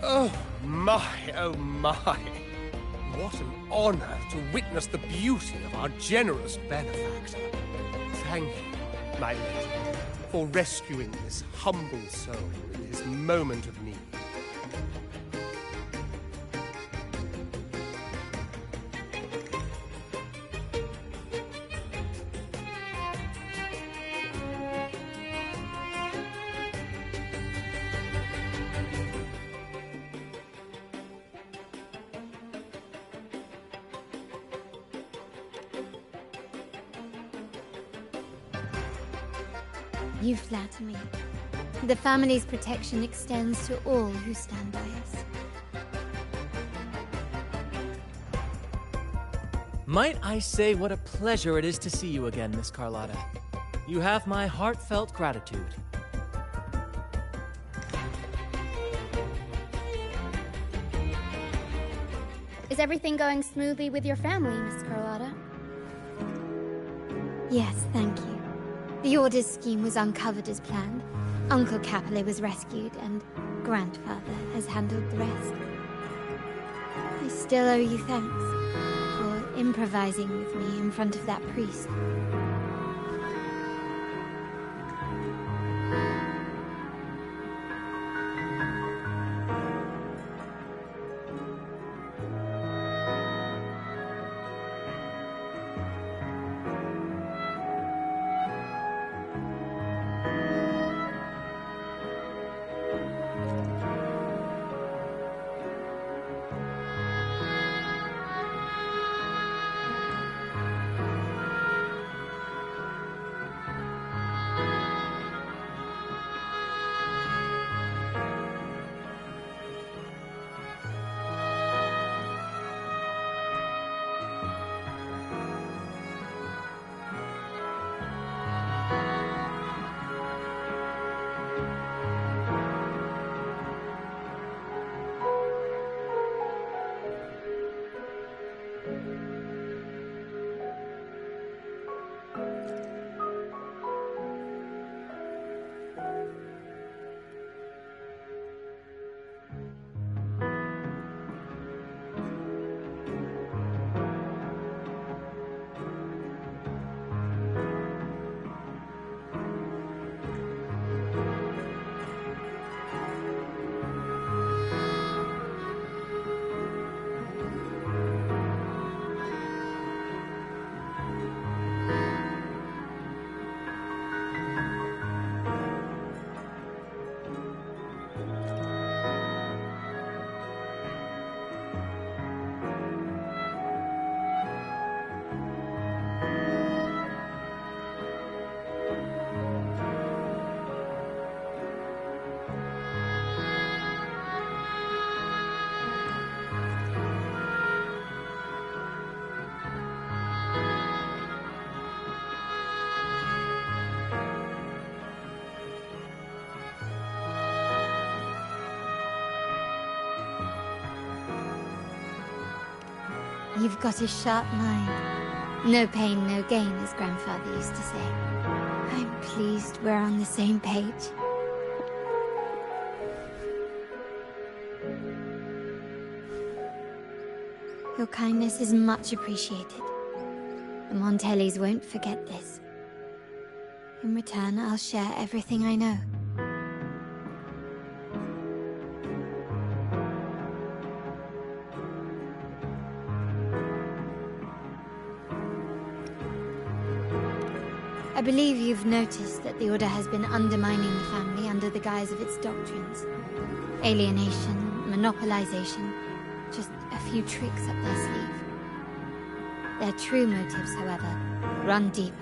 Oh my, oh my. What an honor to witness the beauty of our generous benefactor. Thank you, my lady, for rescuing this humble soul in his moment of need. You flatter me. The family's protection extends to all who stand by us. Might I say what a pleasure it is to see you again, Miss Carlotta. You have my heartfelt gratitude. Is Is everything going smoothly with your family, Miss Carlotta? Yes, thank you. The Order's scheme was uncovered as planned. Uncle Capulet was rescued, and Grandfather has handled the rest. I still owe you thanks for improvising with me in front of that priest. You've got a sharp mind. No pain, no gain, as Grandfather used to say. I'm pleased we're on the same page. Your kindness is much appreciated. The Montellis won't forget this. In return, I'll share everything I know. I believe you've noticed that the Order has been undermining the family under the guise of its doctrines. Alienation, monopolization, just a few tricks up their sleeve. Their true motives, however, run deeper.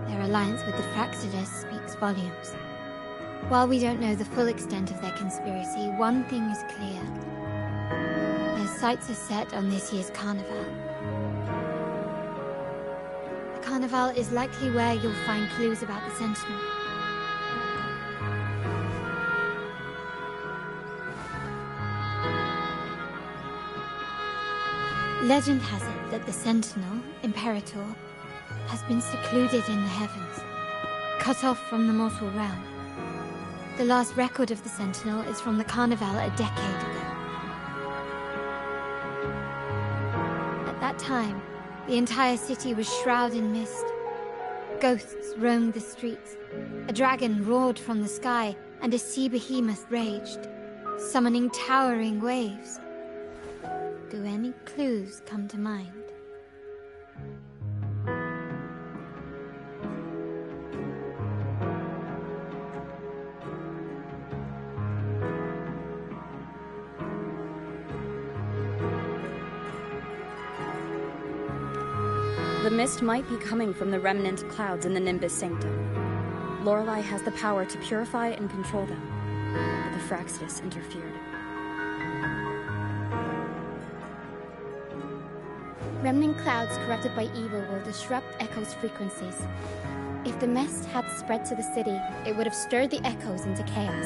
Their alliance with the Fraxidus speaks volumes. While we don't know the full extent of their conspiracy, one thing is clear. Their sights are set on this year's carnival. Carnival is likely where you'll find clues about the Sentinel. Legend has it that the Sentinel, Imperator, has been secluded in the heavens, cut off from the mortal realm. The last record of the Sentinel is from the Carnival a decade ago. At that time, the entire city was shrouded in mist. Ghosts roamed the streets. A dragon roared from the sky, and a sea behemoth raged, summoning towering waves. Do any clues come to mind? The mist might be coming from the remnant clouds in the Nimbus Sanctum. Lorelei has the power to purify and control them, but the Fraxidus interfered. Remnant clouds corrupted by evil will disrupt Echo's frequencies. If the mist had spread to the city, it would have stirred the Echoes into chaos.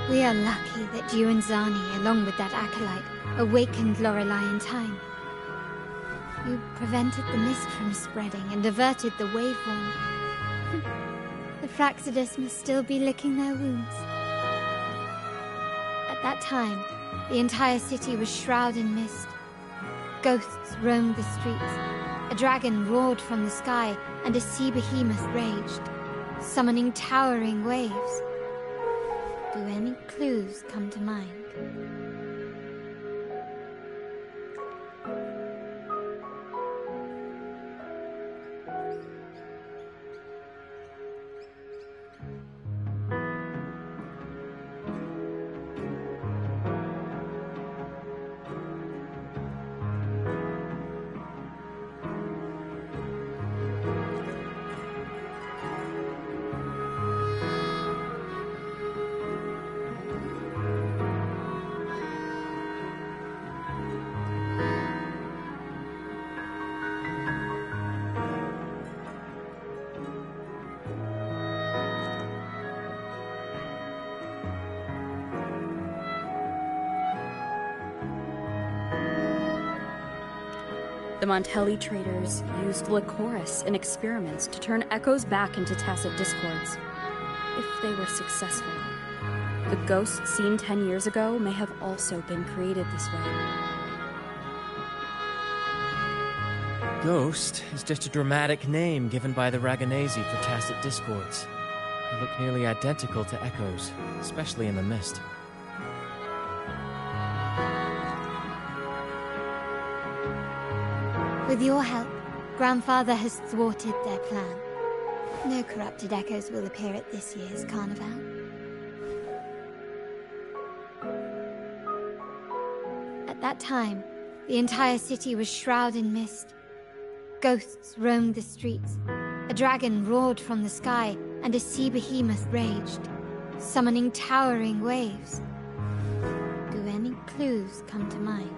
We are lucky that you and Zani, along with that acolyte, awakened Lorelei in time. You prevented the mist from spreading and averted the waveform. The Fraxidus must still be licking their wounds. At that time, the entire city was shrouded in mist. Ghosts roamed the streets. A dragon roared from the sky, and a sea behemoth raged, summoning towering waves. Do any clues come to mind? The Montelli traders used Lycoris in experiments to turn echoes back into tacit discords. If they were successful, the ghosts seen 10 years ago may have also been created this way. Ghost is just a dramatic name given by the Raganesi for tacit discords. They look nearly identical to echoes, especially in the mist. With your help, Grandfather has thwarted their plan. No corrupted echoes will appear at this year's carnival. At that time, the entire city was shrouded in mist. Ghosts roamed the streets. A dragon roared from the sky, and a sea behemoth raged, summoning towering waves. Do any clues come to mind?